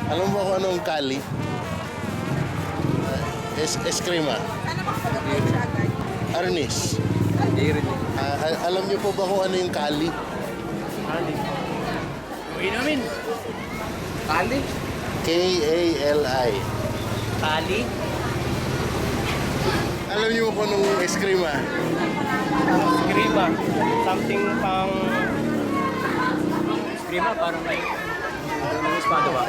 Alam mo kung anong kali? Eskrima. Ano makapagay siya agad? Arnis. Directir. Alam niyo po ba kung ano yung kali? Kali. Uwi namin. Kali? K-A-L-I. Kali? Alam niyo po kung anong eskrima? Skriba. Something pang... Skriba, parang may... Yung espada ba?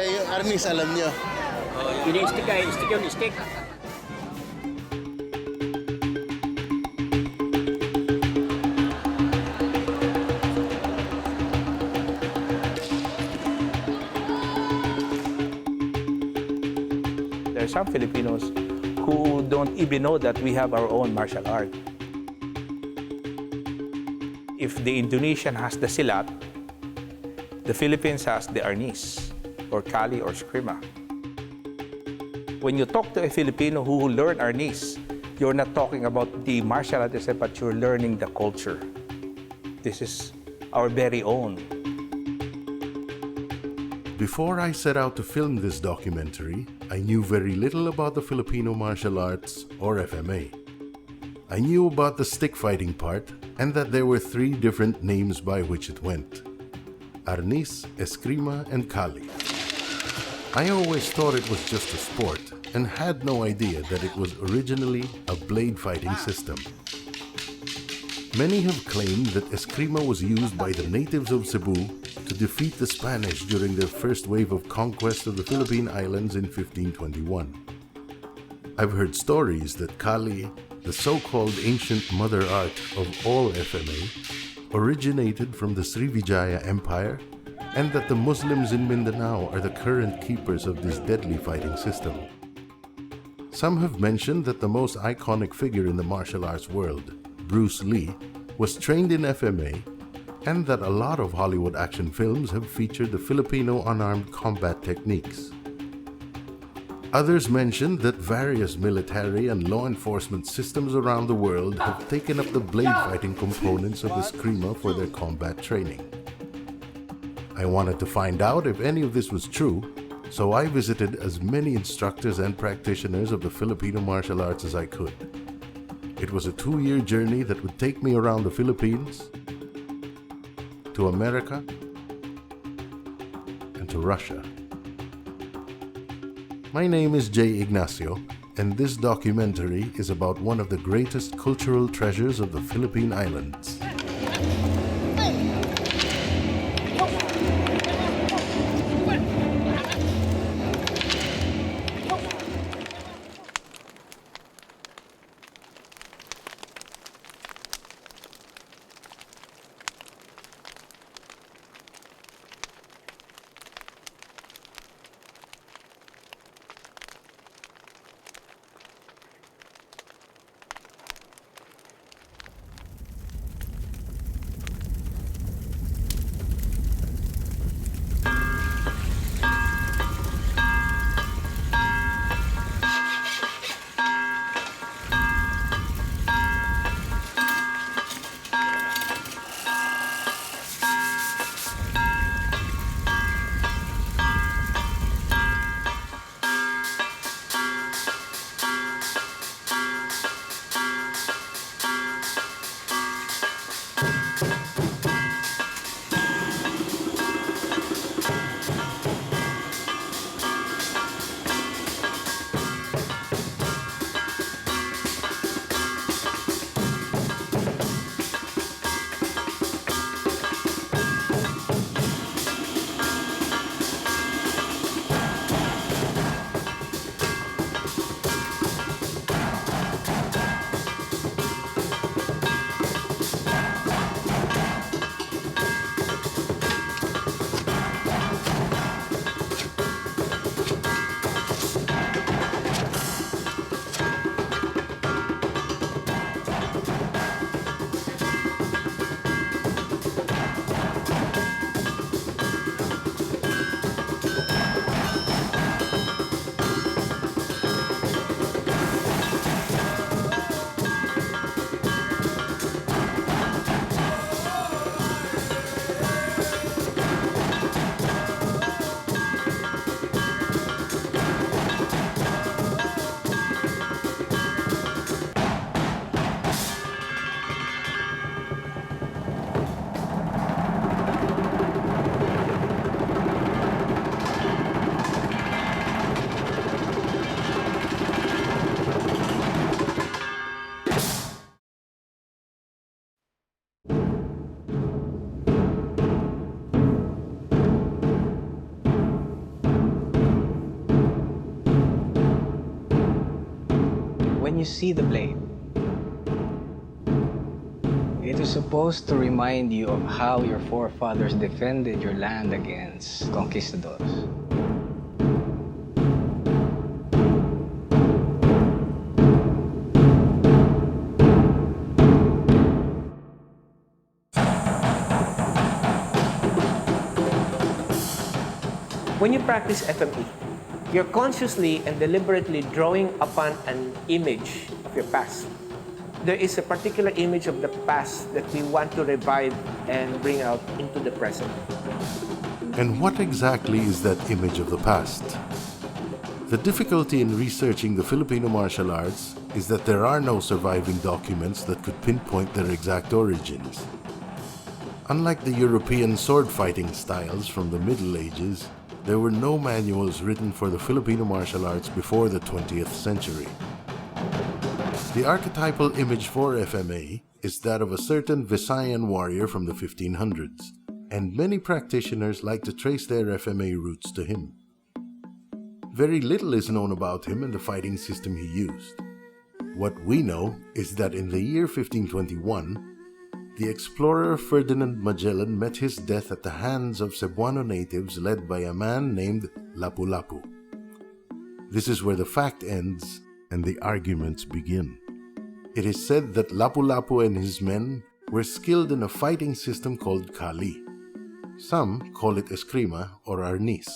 Yung arnis, alam niyo? Yun yung stick ay, stick yun, stick. There are some Filipinos who don't even know that we have our own martial art. If the Indonesian has the silat, the Philippines has the arnis, or kali, or skrima. When you talk to a Filipino who learn arnis, you're not talking about the martial art itself, but you're learning the culture. This is our very own. Before I set out to film this documentary, I knew very little about the Filipino martial arts, or FMA. I knew about the stick fighting part and that there were 3 different names by which it went: Arnis, Eskrima, and Kali. I always thought it was just a sport and had no idea that it was originally a blade fighting system. Many have claimed that Eskrima was used by the natives of Cebu to defeat the Spanish during their first wave of conquest of the Philippine Islands in 1521. I've heard stories that Kali, the so-called ancient mother art of all FMA, originated from the Srivijaya Empire, and that the Muslims in Mindanao are the current keepers of this deadly fighting system. Some have mentioned that the most iconic figure in the martial arts world, Bruce Lee, was trained in FMA, and that a lot of Hollywood action films have featured the Filipino unarmed combat techniques. Others mentioned that various military and law enforcement systems around the world have taken up the blade fighting components of the Eskrima for their combat training. I wanted to find out if any of this was true, so I visited as many instructors and practitioners of the Filipino martial arts as I could. It was a 2-year journey that would take me around the Philippines, to America, and to Russia. My name is Ignacio, and this documentary is about one of the greatest cultural treasures of the Philippine Islands. when you see the blade, it is supposed to remind you of how your forefathers defended your land against conquistadors. When you practice FME, you're consciously and deliberately drawing upon an image of your past. There is a particular image of the past that we want to revive and bring out into the present. And what exactly is that image of the past? The difficulty in researching the Filipino martial arts is that there are no surviving documents that could pinpoint their exact origins. Unlike the European sword fighting styles from the Middle Ages, there were no manuals written for the Filipino martial arts before the 20th century. The archetypal image for FMA is that of a certain Visayan warrior from the 1500s, and many practitioners like to trace their FMA roots to him. Very little is known about him and the fighting system he used. What we know is that in the year 1521, the explorer Ferdinand Magellan met his death at the hands of Cebuano natives led by a man named Lapu-Lapu. This is where the fact ends and the arguments begin. It is said that Lapu-Lapu and his men were skilled in a fighting system called Kali. Some call it Eskrima or Arnis.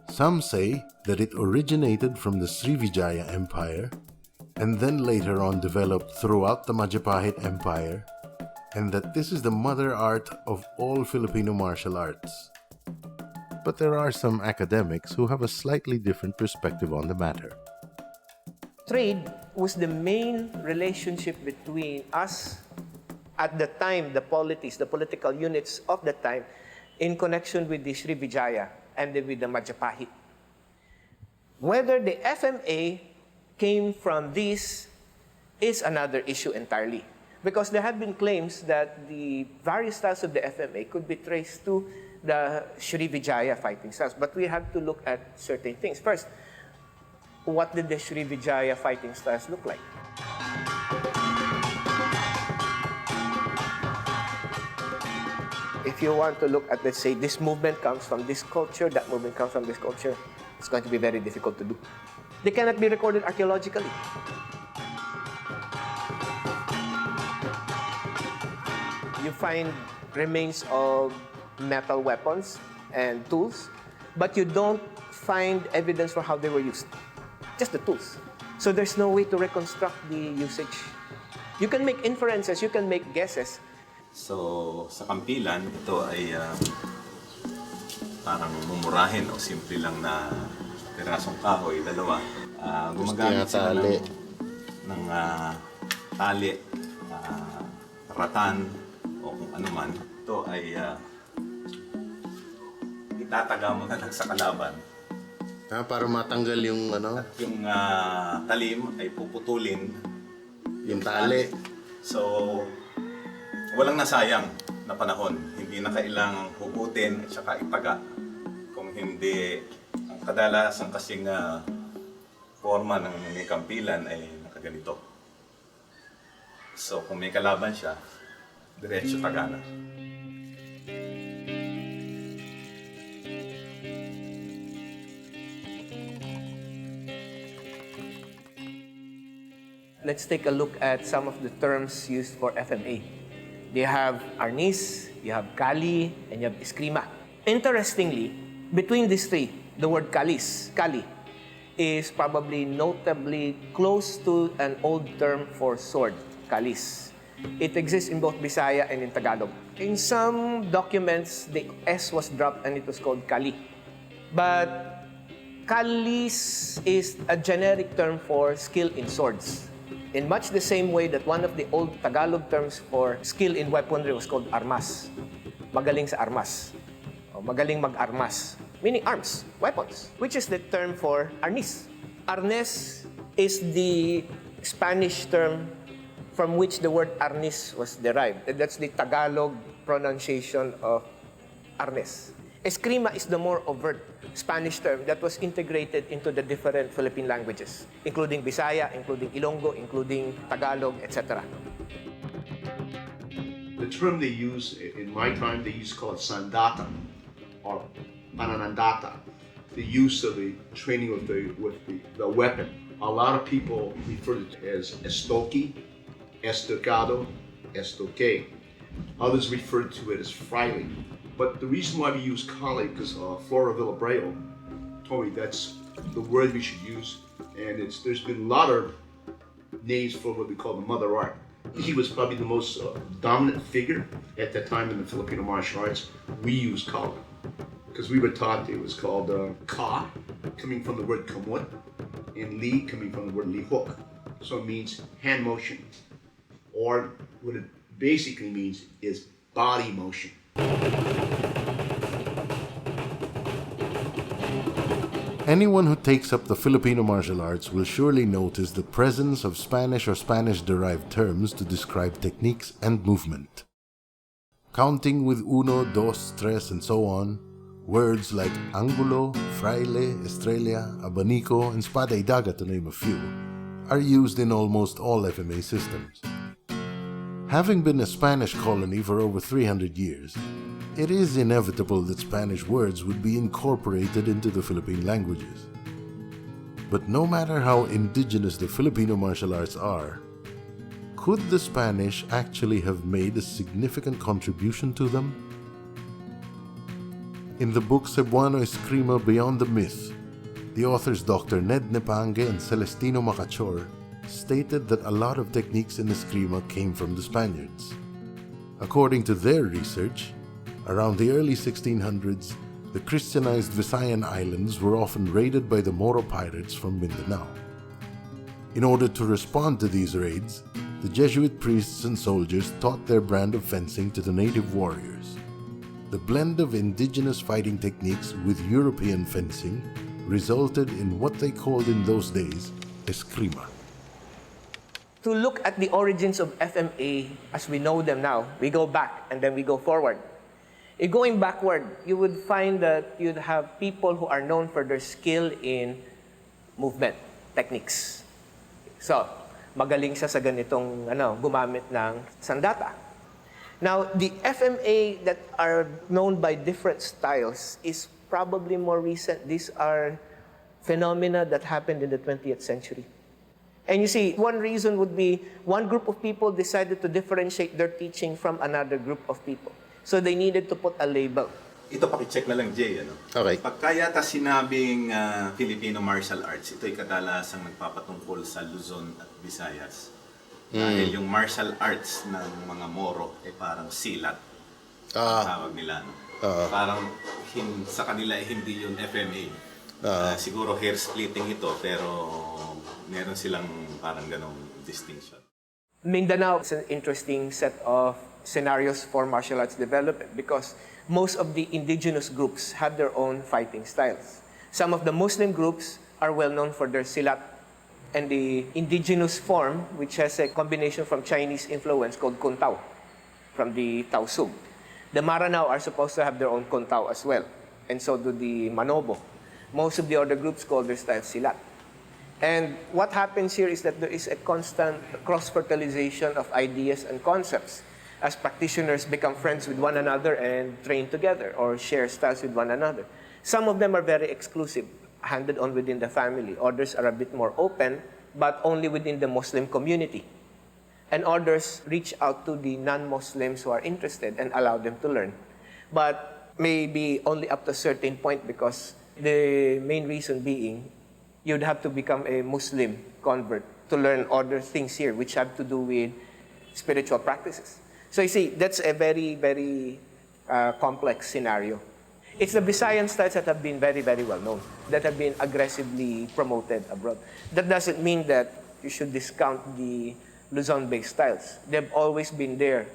Some say that it originated from the Srivijaya Empire and then later on developed throughout the Majapahit Empire, and that this is the mother art of all Filipino martial arts. But there are some academics who have a slightly different perspective on the matter. Trade was the main relationship between us at the time, the polities, the political units of the time, in connection with the Srivijaya and with the Majapahit. Whether the FMA came from this is another issue entirely. Because there have been claims that the various styles of the FMA could be traced to the Srivijaya fighting styles. But we have to look at certain things. First, what did the Srivijaya fighting styles look like? If you want to look at, let's say, this movement comes from this culture, that movement comes from this culture, it's going to be very difficult to do. They cannot be recorded archaeologically. You find remains of metal weapons and tools, but you don't find evidence for how they were used. Just the tools. So there's no way to reconstruct the usage. You can make inferences, you can make guesses. So, sa kampilan, ito ay parang mumurahin o simple lang na pirasong kahoy, dalawa. Gumagamit sila ng tali, ratan, o kung ano man. Ito ay itataga mo na lang sa kalaban. Para matanggal yung ano? At yung talim ay puputulin. Yung tali. So, walang nasayang na panahon. Hindi na kailangang hugutin at saka itaga. Kung hindi, ang kadalasan kasing forma ng may kampilan ay nakaganito. So, kung may kalaban siya, diretso taga na. Let's take a look at some of the terms used for FMA. You have Arnis, you have Kali, and you have Eskrima. Interestingly, between these three, the word Kali, is probably notably close to an old term for sword, Kalis. It exists in both Bisaya and in Tagalog. In some documents, the S was dropped and it was called Kali. But Kalis is a generic term for skill in swords. In much the same way that one of the old Tagalog terms for skill in weaponry was called armas. Magaling sa armas. O magaling mag-armas. Meaning arms, weapons. Which is the term for arnis. Arnes is the Spanish term from which the word arnis was derived. And that's the Tagalog pronunciation of arnes. Eskrima is the more overt Spanish term that was integrated into the different Philippine languages, including Bisaya, including Ilonggo, including Tagalog, etc. The term they use in my time, they used to call it sandata or pananandata, the use of the training with the weapon. A lot of people refer to it as estoque, estocado, estoque. Others refer to it as fraile. But the reason why we use Kali, because Flora Villabreo told me that's the word we should use, and there's been a lot of names for what we call the mother art. He was probably the most dominant figure at that time in the Filipino martial arts. We used Kali because we were taught it was called Ka, coming from the word kamut, and Li coming from the word lihok. So it means hand motion, or what it basically means is body motion. Anyone who takes up the Filipino martial arts will surely notice the presence of Spanish or Spanish-derived terms to describe techniques and movement. Counting with uno, dos, tres, and so on, words like angulo, fraile, estrella, abanico, and spada y daga, to name a few, are used in almost all FMA systems. Having been a Spanish colony for over 300 years, it is inevitable that Spanish words would be incorporated into the Philippine languages. But no matter how indigenous the Filipino martial arts are, could the Spanish actually have made a significant contribution to them? In the book Cebuano Eskrima Beyond the Myth, the authors Dr. Ned Nepangue and Celestino Macachor stated that a lot of techniques in Eskrima came from the Spaniards. According to their research, around the early 1600s, the Christianized Visayan islands were often raided by the Moro pirates from Mindanao. In order to respond to these raids, the Jesuit priests and soldiers taught their brand of fencing to the native warriors. The blend of indigenous fighting techniques with European fencing resulted in what they called in those days Eskrima. To look at the origins of FMA as we know them now, we go back and then we go forward. Going backward, you would find that you'd have people who are known for their skill in movement techniques. So, magaling siya sa ganitong gumamit ng sandata. Now, the FMA that are known by different styles is probably more recent. These are phenomena that happened in the 20th century. And you see, one reason would be one group of people decided to differentiate their teaching from another group of people. So they needed to put a label. Ito, pakicheck na lang, Jay. Okay. Pagka yata sinabing Filipino martial arts, ito'y kadalasang nagpapatungkol sa Luzon at Visayas. Dahil yung martial arts ng mga Moro ay parang silat. Ang tawag nila. Parang sa kanila ay hindi yun FMA. Siguro hair splitting ito, pero meron silang parang ganong distinction. Mindanao is an interesting set of scenarios for martial arts development because most of the indigenous groups have their own fighting styles. Some of the Muslim groups are well known for their silat, and the indigenous form, which has a combination from Chinese influence called Kuntao, from the Tausug. The Maranao are supposed to have their own Kuntao as well, and so do the Manobo. Most of the other groups call their style silat. And what happens here is that there is a constant cross-fertilization of ideas and concepts as practitioners become friends with one another and train together or share styles with one another. Some of them are very exclusive, handed on within the family. Others are a bit more open, but only within the Muslim community. And others reach out to the non-Muslims who are interested and allow them to learn. But maybe only up to a certain point, because the main reason being you'd have to become a Muslim convert to learn other things here, which have to do with spiritual practices. So you see, that's a very, very complex scenario. It's the Visayan styles that have been very, very well known, that have been aggressively promoted abroad. That doesn't mean that you should discount the Luzon-based styles. They've always been there.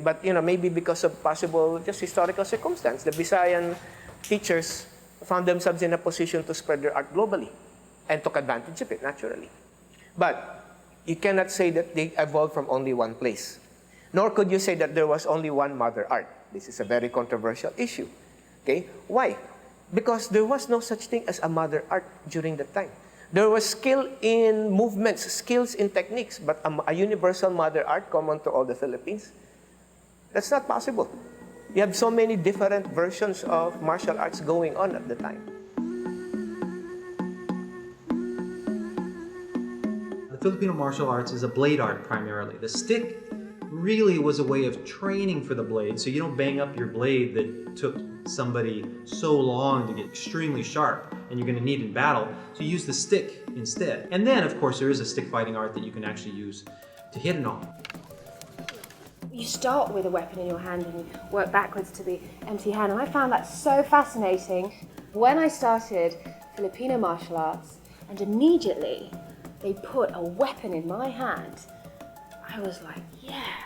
But maybe because of possible just historical circumstance, the Visayan teachers found themselves in a position to spread their art globally and took advantage of it, naturally. But you cannot say that they evolved from only one place. Nor could you say that there was only one mother art. This is a very controversial issue. Okay? Why? Because there was no such thing as a mother art during that time. There was skill in movements, skills in techniques, but a universal mother art common to all the Philippines, that's not possible. You have so many different versions of martial arts going on at the time. The Filipino martial arts is a blade art primarily. The stick really was a way of training for the blade, so you don't bang up your blade that took somebody so long to get extremely sharp and you're going to need in battle, so you use the stick instead. And then, of course, there is a stick fighting art that you can actually use to hit an arm. You start with a weapon in your hand and you work backwards to the empty hand, and I found that so fascinating. When I started Filipino martial arts, and immediately they put a weapon in my hand, I was like, yeah,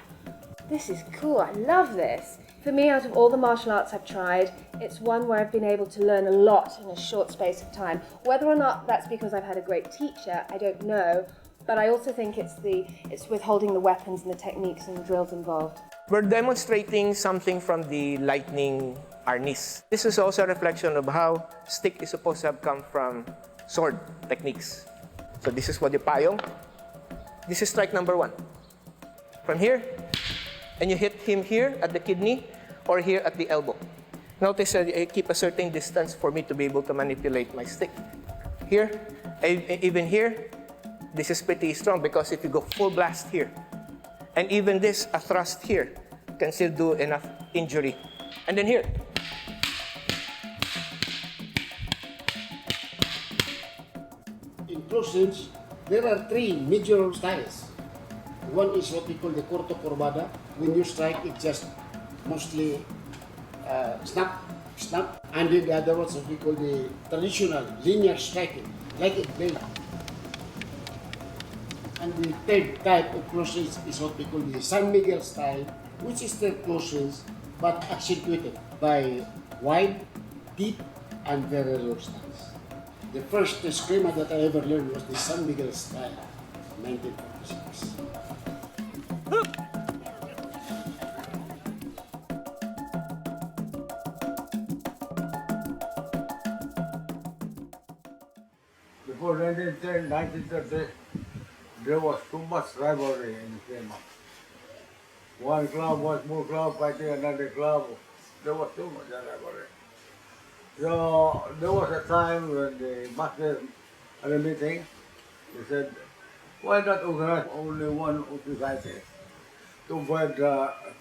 this is cool, I love this. For me, out of all the martial arts I've tried, it's one where I've been able to learn a lot in a short space of time. Whether or not that's because I've had a great teacher, I don't know, but I also think it's withholding the weapons and the techniques and the drills involved. We're demonstrating something from the lightning arnis. This is also a reflection of how stick is supposed to have come from sword techniques. So this is what the payong. This is strike number 1. From here, and you hit him here at the kidney or here at the elbow. Notice that I keep a certain distance for me to be able to manipulate my stick. Here, even here, this is pretty strong because if you go full blast here, and even this, a thrust here, can still do enough injury. And then here. In close range, there are 3 major styles. One is what we call the corto corbada. When you strike, it just mostly snap. And then the other ones what we call the traditional linear striking, like a blade. And the third type of close range is what we call the San Miguel style, which is still close range but accentuated by wide, deep, and very low stance. The first eskrima that I ever learned was the San Miguel style, 1946. Before 1930, there was too much rivalry in Kenya. One club was more club fighting another club. There was too much rivalry. So there was a time when the master at a meeting, they said, why not organize only one society to avoid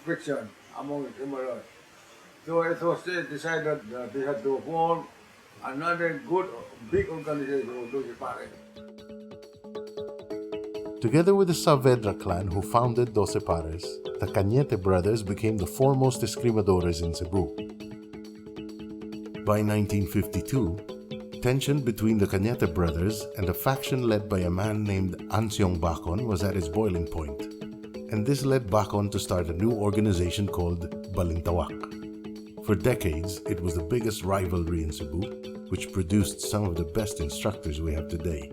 friction among the criminals? So it was decided that they had to form another good, big organization, Directir. Together with the Saavedra clan who founded Doce Pares, the Cañete brothers became the foremost escrimadores in Cebu. By 1952, tension between the Cañete brothers and a faction led by a man named Ansiong Bacon was at its boiling point, and this led Bacon to start a new organization called Balintawak. For decades, it was the biggest rivalry in Cebu, which produced some of the best instructors we have today.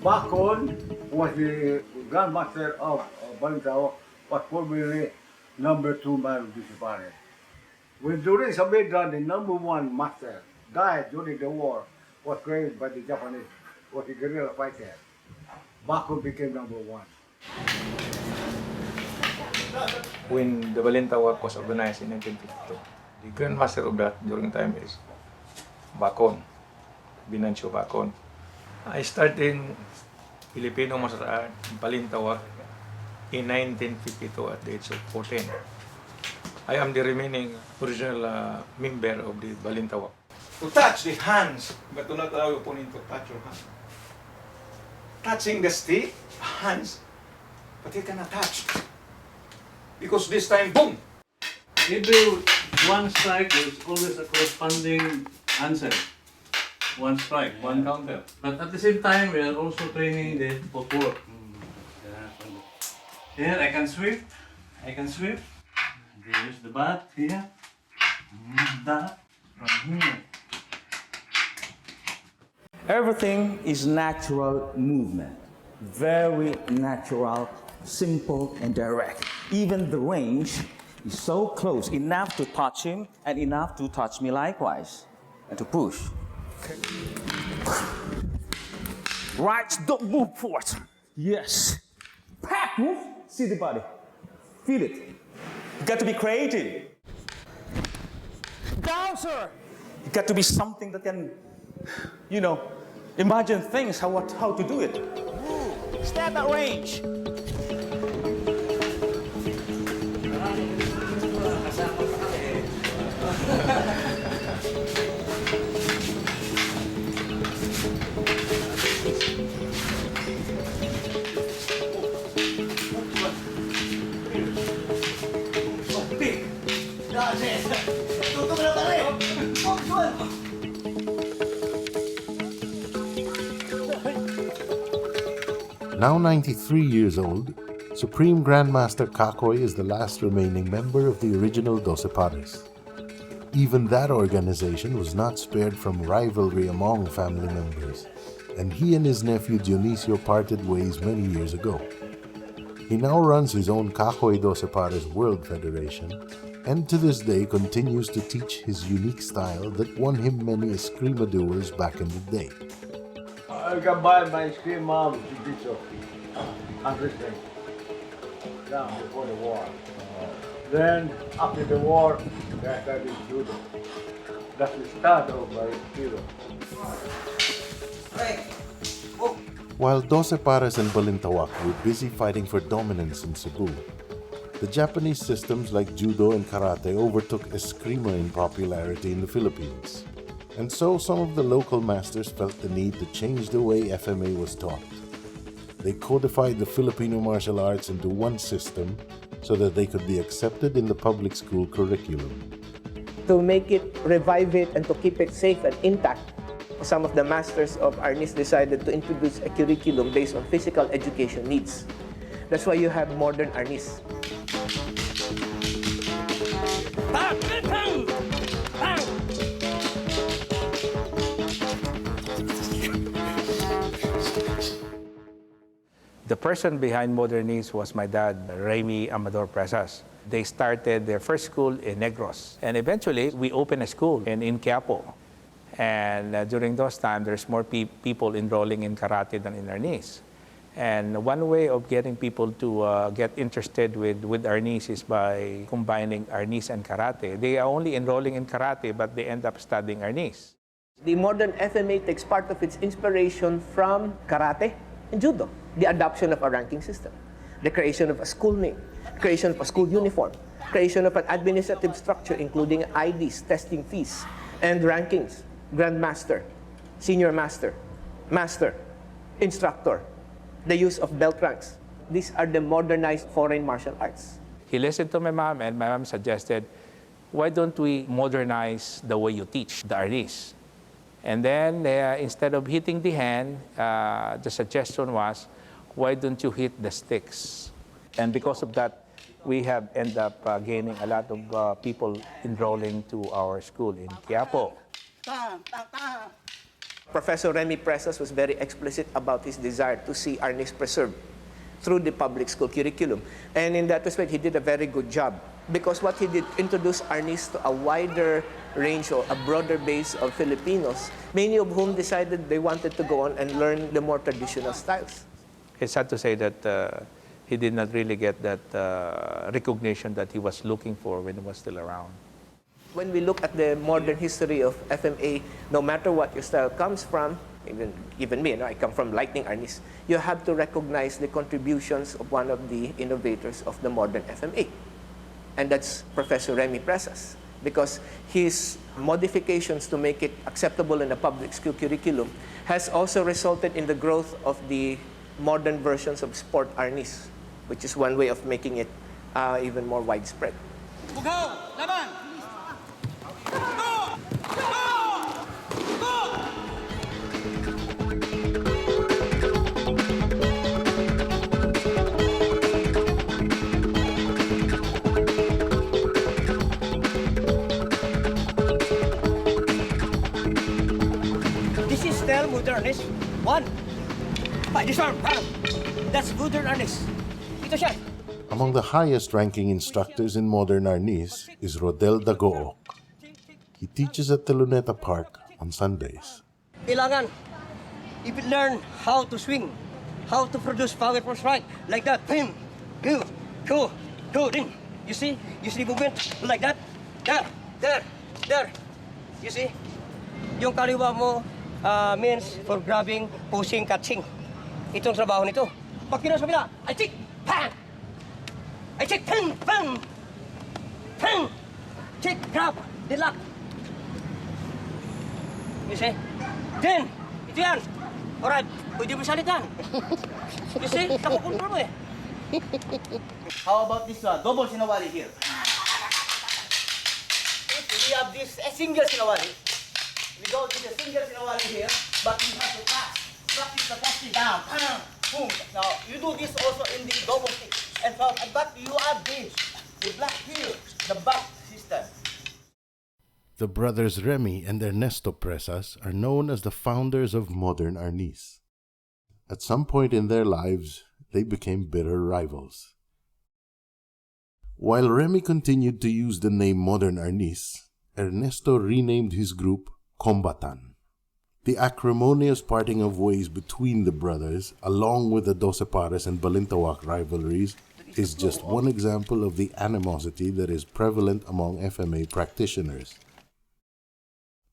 Bacon was the grandmaster of Balintawak, but probably number 2 man of Directir. When during Saavedra, the number 1 master died during the war, was created by the Japanese, was a guerrilla fighter. Bacon became number 1. When the Balintawak was organized in 1952, the grandmaster of that during time is Bacon, Binancio Bacon. I started Filipino martial art in Balintawak in 1952 at the age of 14. I am the remaining original member of the Balintawak. To touch the hands, but do not allow your opponent to touch your hand. Touching the stick, hands, but he cannot touch. Because this time, boom! Every one strike is always a corresponding answer. One strike, one counter. But at the same time, we are also training the footwork. Here, I can sweep. They use the bat here. That from here. Everything is natural movement. Very natural, simple, and direct. Even the range He's so close, enough to touch him and enough to touch me likewise. And to push. Right, don't move forward. Yes. Pack, move. See the body. Feel it. You got to be creative. Down, sir. You got to be something that can, imagine things, how to do it. Stay at that range. Now 93 years old, Supreme Grandmaster Kakoy is the last remaining member of the original Doce Pares. Even that organization was not spared from rivalry among family members, and he and his nephew Dionisio parted ways many years ago. He now runs his own Kakoy Doce Pares World Federation, and to this day continues to teach his unique style that won him many eskrima duels back in the day. I can buy my screen mom to do so. Understand? Down before the war. Then, after the war, I started judo. That's the start of my judo. While Doce Pares and Balintawak were busy fighting for dominance in Cebu, the Japanese systems like judo and karate overtook eskrima in popularity in the Philippines. And so some of the local masters felt the need to change the way FMA was taught. They codified the Filipino martial arts into one system so that they could be accepted in the public school curriculum. To make it, revive it, and to keep it safe and intact, some of the masters of Arnis decided to introduce a curriculum based on physical education needs. That's why you have modern Arnis. The person behind Modernese was my dad, Remy Amador Presas. They started their first school in Negros. And eventually, we opened a school in Quiapo. And during those times, there's more people enrolling in karate than in Arnis. And one way of getting people to get interested with Arnis is by combining Arnis and karate. They are only enrolling in karate, but they end up studying Arnis. The modern FMA takes part of its inspiration from karate and judo. The adoption of a ranking system, the creation of a school name, creation of a school uniform, creation of an administrative structure including IDs, testing fees, and rankings, grandmaster, senior master, master, instructor, the use of belt ranks. These are the modernized foreign martial arts. He listened to my mom, and my mom suggested, why don't we modernize the way you teach the Arnis? And then instead of hitting the hand, the suggestion was, why don't you hit the sticks? And because of that, we have ended up gaining a lot of people enrolling to our school in Quiapo. Professor Remy Presas was very explicit about his desire to see Arnis preserved through the public school curriculum. And in that respect, he did a very good job. Because what he did, introduced Arnis to a wider range or a broader base of Filipinos, many of whom decided they wanted to go on and learn the more traditional styles. It's sad to say that he did not really get that recognition that he was looking for when he was still around. When we look at the modern history of FMA, no matter what your style comes from, even me, I come from Lightning Arnis, you have to recognize the contributions of one of the innovators of the modern FMA. And that's Professor Remy Presas, because his modifications to make it acceptable in a public school curriculum has also resulted in the growth of the modern versions of sport Arnis, which is one way of making it even more widespread. This is still modern Arnis. One. By disarm. That's modern Arnis. Ito siya. Among the highest-ranking instructors in modern arnis is Rodel Dagook. He teaches at the Luneta Park on Sundays. Kailangan, if you learn how to swing, how to produce power from strike, like that, pin, go, din. You see movement like that, there. You see, yung kaliwa mo means for grabbing, pushing, catching. Itong trabaho nito. Pag kinaw sa bila, I kick, pan. I kick, pan, kick, grab, then lock. You see? Then, ito yan. Alright, pwede mo salitan. You see? Nakukontrol mo eh. How about this double sinawali here? We have this a single sinawali. We go to the single sinawali here, but you have to practice the casting down. Boom. Now, you do this also in the double kick. And but you add this, the black here, the back system. The brothers Remy and Ernesto Presas are known as the founders of modern arnis. At some point in their lives, they became bitter rivals. While Remy continued to use the name Modern Arnis, Ernesto renamed his group Combatan. The acrimonious parting of ways between the brothers, along with the Doce Pares and Balintawak rivalries, is just one example of the animosity that is prevalent among FMA practitioners.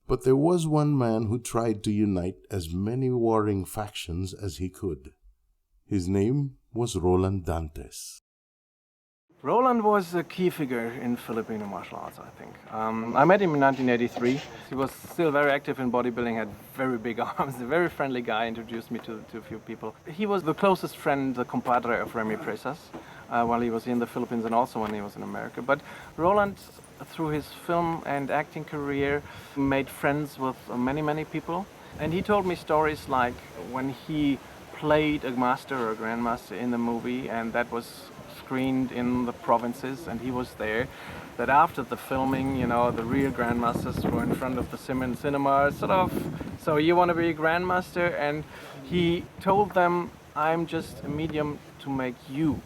But there was one man who tried to unite as many warring factions as he could. His name was Roland Dantes. Roland was a key figure in Filipino martial arts, I think. I met him in 1983. He was still very active in bodybuilding, had very big arms, a very friendly guy, introduced me to a few people. He was the closest friend, the compadre of Remy Presas, while he was in the Philippines and also when he was in America. But Roland, through his film and acting career, made friends with many people. And he told me stories like when he played a master or a grandmaster in the movie, and that was screened in the provinces, and he was there, that after the filming, you know, the real grandmasters were in front of the cinema, sort of, so you want to be a grandmaster? And he told them, I'm just a medium to make you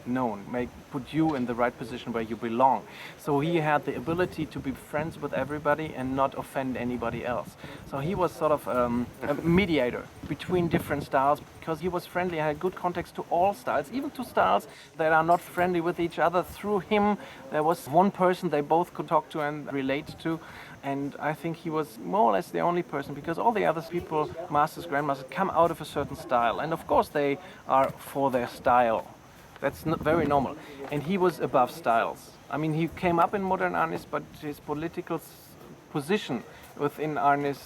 known, put you in the right position where you belong. So he had the ability to be friends with everybody and not offend anybody else. So he was sort of a mediator between different styles, because he was friendly and had good context to all styles, even to styles that are not friendly with each other. Through him, there was one person they both could talk to and relate to. And I think he was more or less the only person, because all the other people, masters, grandmasters, come out of a certain style. And of course they are for their style. That's not very normal. And he was above styles. I mean, he came up in modern arnis, but his political position within arnis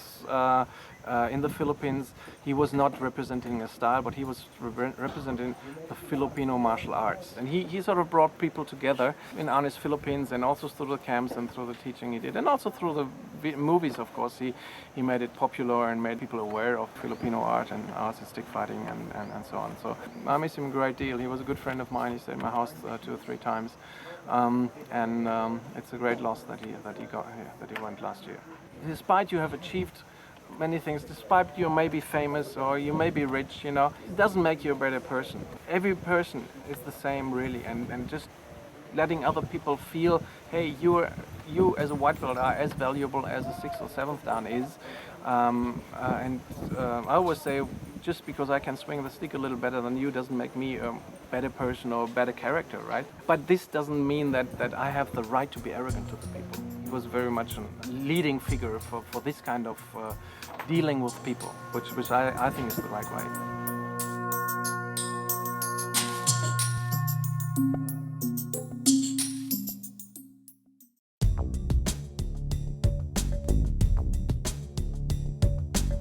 in the Philippines, he was not representing a style, but he was representing the Filipino martial arts. And he sort of brought people together in arnis Philippines, and also through the camps and through the teaching he did. And also through the movies, of course. He made it popular and made people aware of Filipino art and artistic fighting and so on. So I miss him a great deal. He was a good friend of mine. He stayed in my house 2 or 3 times. It's a great loss that he went last year. Despite you have achieved many things, despite you may be famous or you may be rich, you know, it doesn't make you a better person. Every person is the same, really, and just letting other people feel, hey, you as a white belt are as valuable as a 6th or 7th dan is. I always say, just because I can swing the stick a little better than you doesn't make me a better person or a better character, right? But this doesn't mean that I have the right to be arrogant to the people. He was very much a leading figure for this kind of dealing with people, which I think is the right way.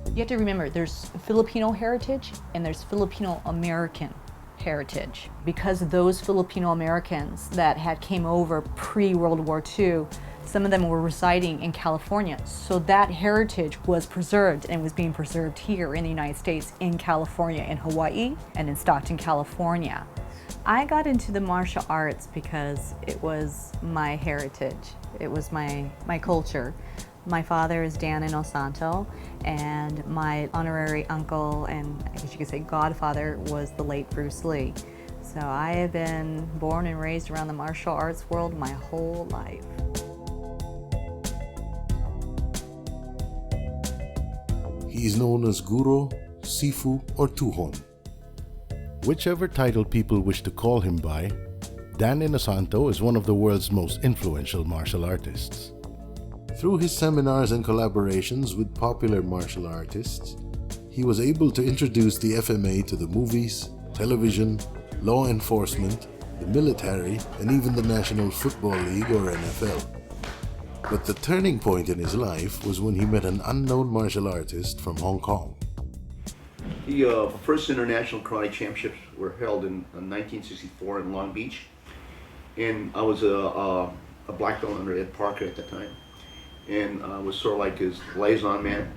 You have to remember, there's Filipino heritage and there's Filipino American heritage. Because those Filipino Americans that had came over pre-World War II, some of them were residing in California. So that heritage was preserved and was being preserved here in the United States, in California, in Hawaii, and in Stockton, California. I got into the martial arts because it was my heritage. It was my culture. My father is Dan Inosanto, and my honorary uncle, and I guess you could say godfather, was the late Bruce Lee. So I have been born and raised around the martial arts world my whole life. He is known as Guro, Sifu, or Tuhon. Whichever title people wish to call him by, Dan Inosanto is one of the world's most influential martial artists. Through his seminars and collaborations with popular martial artists, he was able to introduce the FMA to the movies, television, law enforcement, the military, and even the National Football League or NFL. But the turning point in his life was when he met an unknown martial artist from Hong Kong. The first international karate championships were held in 1964 in Long Beach, and I was a black belt under Ed Parker at the time, and I was sort of like his liaison man.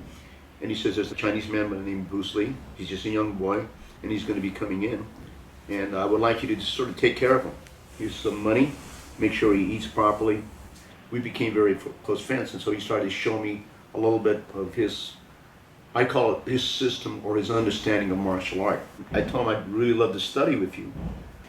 And he says there's a Chinese man by the name of Bruce Lee. He's just a young boy, and he's going to be coming in, and I would like you to just sort of take care of him. Here's some money, make sure he eats properly. We became very close friends, and so he started to show me a little bit of his, I call it his system or his understanding of martial art. I told him I'd really love to study with you.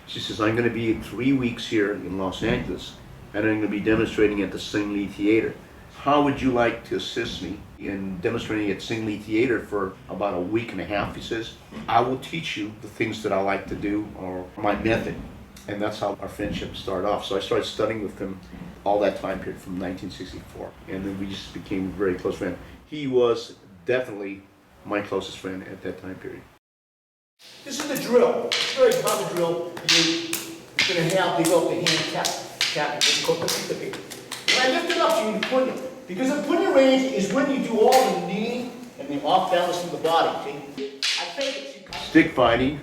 She says, I'm going to be 3 weeks here in Los Angeles, and I'm going to be demonstrating at the Sing Lee Theater. How would you like to assist me in demonstrating at Sing Lee Theater for about a week and a half? He says, I will teach you the things that I like to do or my method. And that's how our friendship started off. So I started studying with him all that time period from 1964. And then we just became very close friends. He was definitely my closest friend at that time period. This is the drill. It's a very common drill. You're going to have develop the hand tap, when I lift it up, you need to put it. Because the putting range is when you do all the knee and the off balance from the body. Okay? I think it's Stick fighting,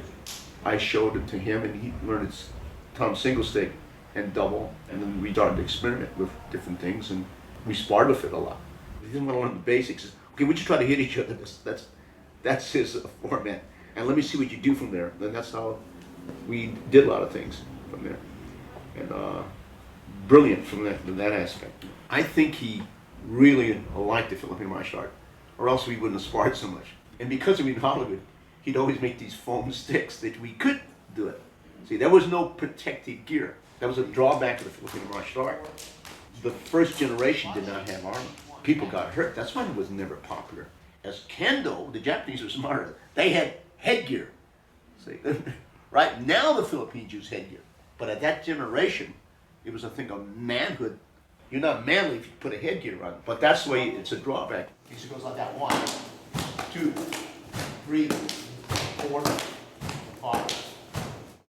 I showed it to him, and he learned his Tom single stick and double, and then we started to experiment with different things, and we sparred with it a lot. He didn't want to learn the basics. Okay, we just try to hit each other. That's his format, and let me see what you do from there. Then that's how we did a lot of things from there, and brilliant from that aspect. I think he really liked the Filipino martial art, or else we wouldn't have sparred so much. And because we in Hollywood, he'd always make these foam sticks that we could do it. See, there was no protective gear. That was a drawback of the Filipino martial art. The first generation did not have armor. People got hurt. That's why it was never popular. As Kendo, the Japanese were smarter. They had headgear. See, right now the Philippines use headgear, but at that generation, it was a thing of manhood. You're not manly if you put a headgear on. But that's the way it's a drawback. It goes like that. 1, 2, 3, 4, 5.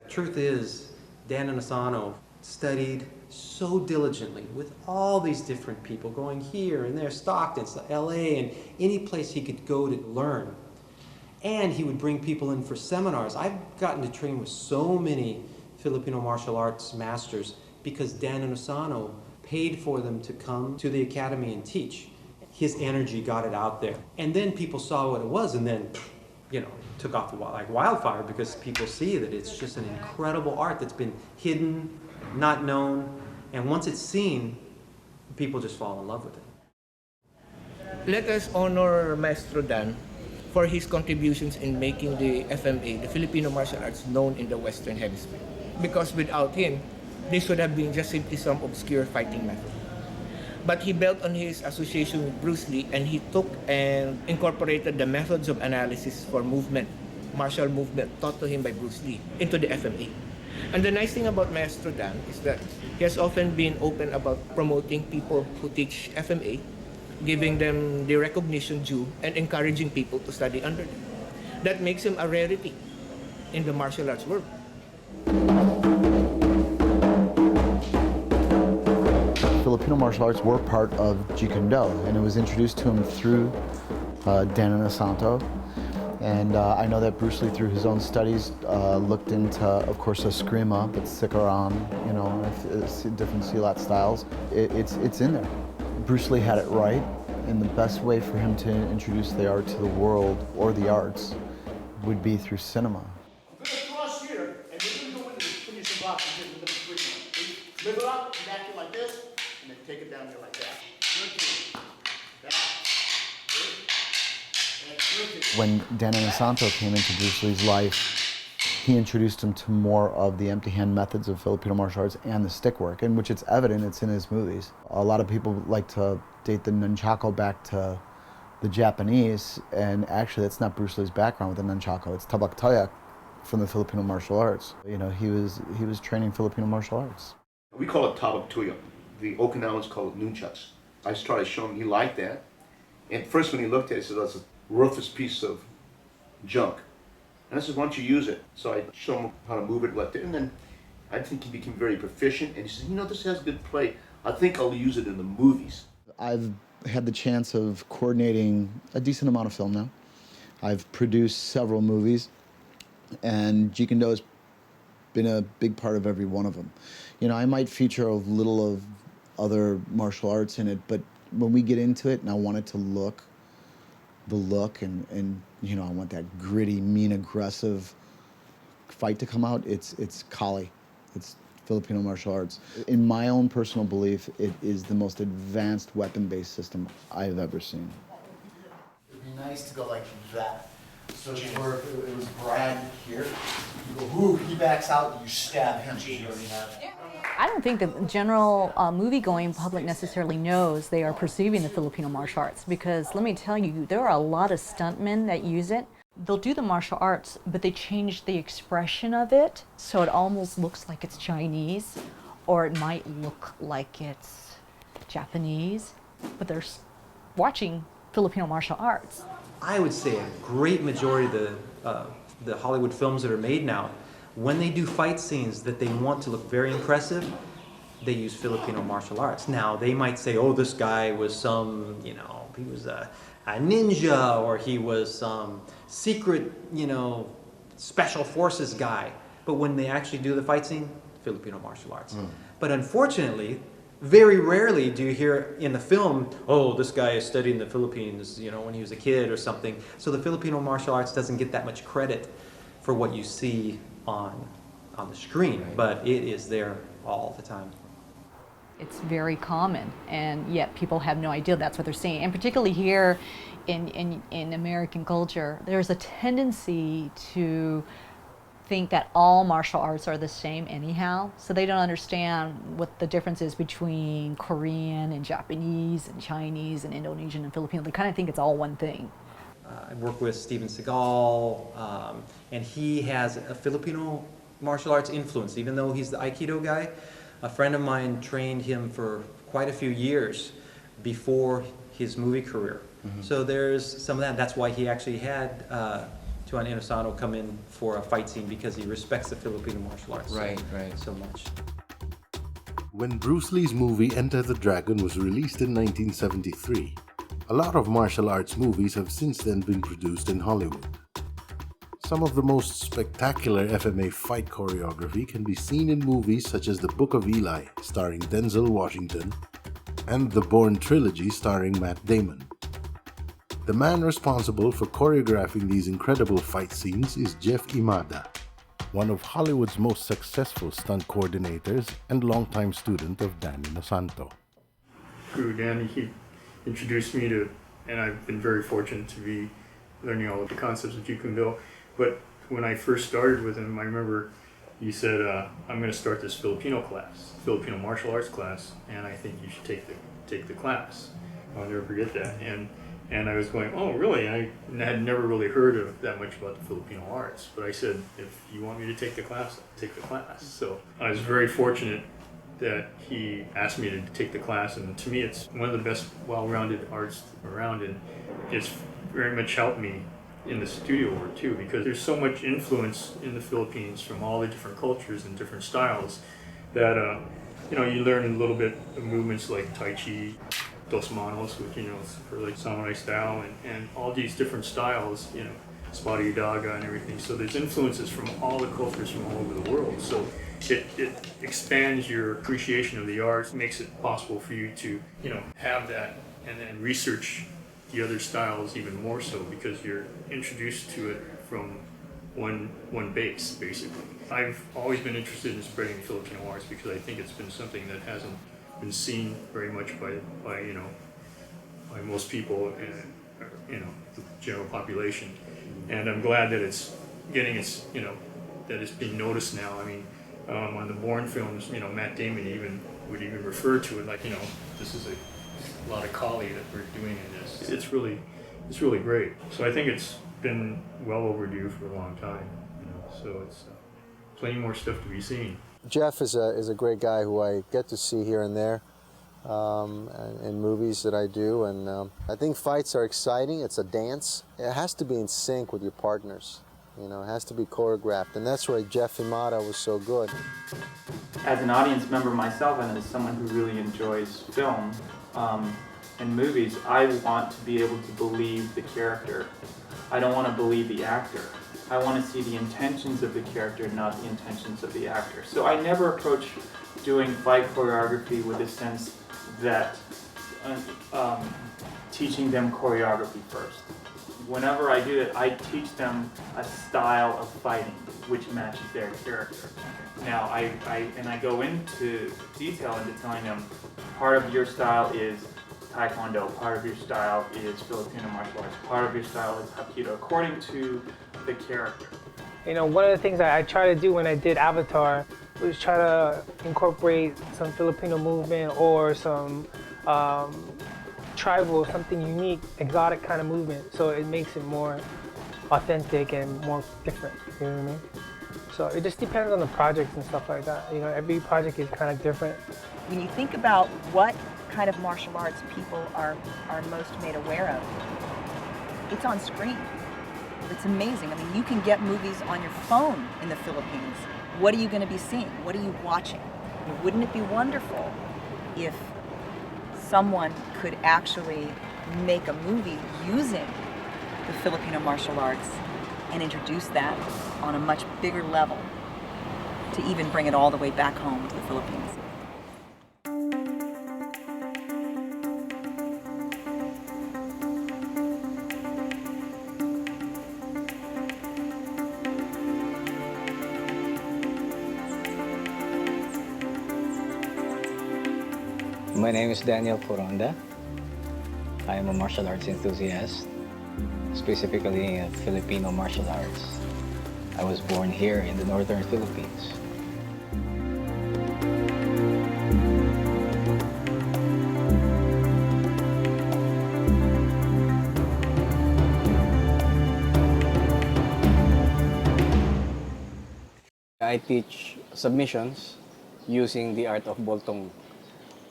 Truth is, Dan Inosanto studied so diligently with all these different people going here and there, Stockton, LA, and any place he could go to learn. And he would bring people in for seminars. I've gotten to train with so many Filipino martial arts masters because Dan Inosanto paid for them to come to the academy and teach. His energy got it out there. And then people saw what it was, and then, you know, took off like wildfire because people see that it's just an incredible art that's been hidden, not known, and once it's seen, people just fall in love with it. Let us honor Maestro Dan for his contributions in making the FMA, the Filipino martial arts, known in the Western Hemisphere. Because without him, this would have been just simply some obscure fighting method. But he built on his association with Bruce Lee, and he took and incorporated the methods of analysis for movement, martial movement taught to him by Bruce Lee, into the FMA. And the nice thing about Maestro Dan is that he has often been open about promoting people who teach FMA, giving them the recognition due, and encouraging people to study under them. That makes him a rarity in the martial arts world. Filipino martial arts were part of Jeet Kune Do, and it was introduced to him through Dan Inosanto. And I know that Bruce Lee, through his own studies, looked into, of course, Eskrima, but Sikaran, you know, different silat styles. It's in there. Bruce Lee had it right, and the best way for him to introduce the art to the world, or the arts, would be through cinema. I'm going to cross here, and we're going to go into the finishing box and get the free one. Lift it up, back here like this, and then take it down here like that. When Dan Inosanto came into Bruce Lee's life, he introduced him to more of the empty hand methods of Filipino martial arts and the stick work, in which it's evident, it's in his movies. A lot of people like to date the nunchaku back to the Japanese, and actually that's not Bruce Lee's background with the nunchaku, it's tabak tayak from the Filipino martial arts. You know, he was training Filipino martial arts. We call it tabak tuyo. The Okinawans call it nunchucks. I started showing him he liked that. And first when he looked at it, he said, that's a worthless piece of junk. And I said, why don't you use it? So I showed him how to move it, left it, and then I think he became very proficient. And he said, you know, this has good play. I think I'll use it in the movies. I've had the chance of coordinating a decent amount of film now. I've produced several movies, and Jeet Kune Do has been a big part of every one of them. You know, I might feature a little of other martial arts in it, but when we get into it and I want it to look, the look, and you know, I want that gritty, mean, aggressive fight to come out, it's Kali. It's Filipino martial arts. In my own personal belief, it is the most advanced weapon-based system I've ever seen. It'd be nice to go like that. So where if it was Brad here, you go, whoo, he backs out, you stab him. You already have it. I don't think the general movie-going public necessarily knows they are perceiving the Filipino martial arts, because let me tell you, there are a lot of stuntmen that use it. They'll do the martial arts, but they change the expression of it, so it almost looks like it's Chinese, or it might look like it's Japanese, but they're watching Filipino martial arts. I would say a great majority of the Hollywood films that are made now, when they do fight scenes that they want to look very impressive, they use Filipino martial arts. Now, they might say, oh, this guy was some, you know, he was a ninja, or he was some secret, you know, special forces guy. But when they actually do the fight scene, Filipino martial arts. But unfortunately, very rarely do you hear in the film, oh, this guy is studying the Philippines, you know, when he was a kid or something. So the Filipino martial arts doesn't get that much credit for what you see on the screen, but it is there all the time. It's very common, and yet people have no idea that's what they're seeing. And particularly here in American culture, there's a tendency to think that all martial arts are the same anyhow, so they don't understand what the difference is between Korean and Japanese and Chinese and Indonesian and Filipino. They kind of think it's all one thing. I work with Steven Seagal, and he has a Filipino martial arts influence, even though he's the Aikido guy. A friend of mine trained him for quite a few years before his movie career. So there's some of that. That's why he actually had Tuan Inosanto come in for a fight scene, because he respects the Filipino martial arts so much. When Bruce Lee's movie Enter the Dragon was released in 1973, a lot of martial arts movies have since then been produced in Hollywood. Some of the most spectacular FMA fight choreography can be seen in movies such as The Book of Eli, starring Denzel Washington, and The Bourne Trilogy, starring Matt Damon. The man responsible for choreographing these incredible fight scenes is Jeff Imada, one of Hollywood's most successful stunt coordinators and longtime student of Dan Inosanto. Guru Danny, he introduced me to, and I've been very fortunate to be learning all of the concepts of Jeet Kune Do. But when I first started with him, I remember he said, I'm going to start this Filipino class, Filipino martial arts class, and I think you should take the class. I'll never forget that. And I was going, oh, really? I had never really heard of that much about the Filipino arts. But I said, if you want me to take the class, I'll take the class. So I was very fortunate that he asked me to take the class, and to me it's one of the best well-rounded arts around, and it's very much helped me in the studio work too, because there's so much influence in the Philippines from all the different cultures and different styles that you know, you learn a little bit of movements like Tai Chi, Dos Manos, which, you know, for like samurai style, and all these different styles, you know, Spadi Daga and everything. So there's influences from all the cultures from all over the world. So it expands your appreciation of the arts, makes it possible for you to, you know, have that and then research the other styles even more so, because you're introduced to it from one base, basically. I've always been interested in spreading Filipino arts because I think it's been something that hasn't been seen very much by you know, by most people, you know, the general population. And I'm glad that it's getting its, you know, that is being noticed now. I mean, on the Bourne films, you know, Matt Damon would even refer to it like, you know, this is a lot of Kali that we're doing in this. It's really great. So I think it's been well overdue for a long time. You know, so it's plenty more stuff to be seen. Jeff is a great guy who I get to see here and there in movies that I do, and I think fights are exciting. It's a dance. It has to be in sync with your partners. You know, it has to be choreographed, and that's where Jeff Imada was so good. As an audience member myself, and as someone who really enjoys film and movies, I want to be able to believe the character. I don't want to believe the actor. I want to see the intentions of the character, not the intentions of the actor. So I never approach doing fight choreography with a sense that teaching them choreography first. Whenever I do it, I teach them a style of fighting which matches their character. Now, I go into detail into telling them part of your style is Taekwondo, part of your style is Filipino martial arts, part of your style is Hapkido, according to the character. You know, one of the things I try to do when I did Avatar was try to incorporate some Filipino movement or some tribal, something unique, exotic kind of movement, so it makes it more authentic and more different, you know what I mean? So it just depends on the project and stuff like that. You know, every project is kind of different. When you think about what kind of martial arts people are most made aware of, it's on screen. It's amazing. I mean, you can get movies on your phone in the Philippines. What are you going to be seeing? What are you watching? I mean, wouldn't it be wonderful if someone could actually make a movie using the Filipino martial arts and introduce that on a much bigger level to even bring it all the way back home to the Philippines? My name is Daniel Coronda. I am a martial arts enthusiast, specifically in Filipino martial arts. I was born here in the northern Philippines. I teach submissions using the art of Boltong.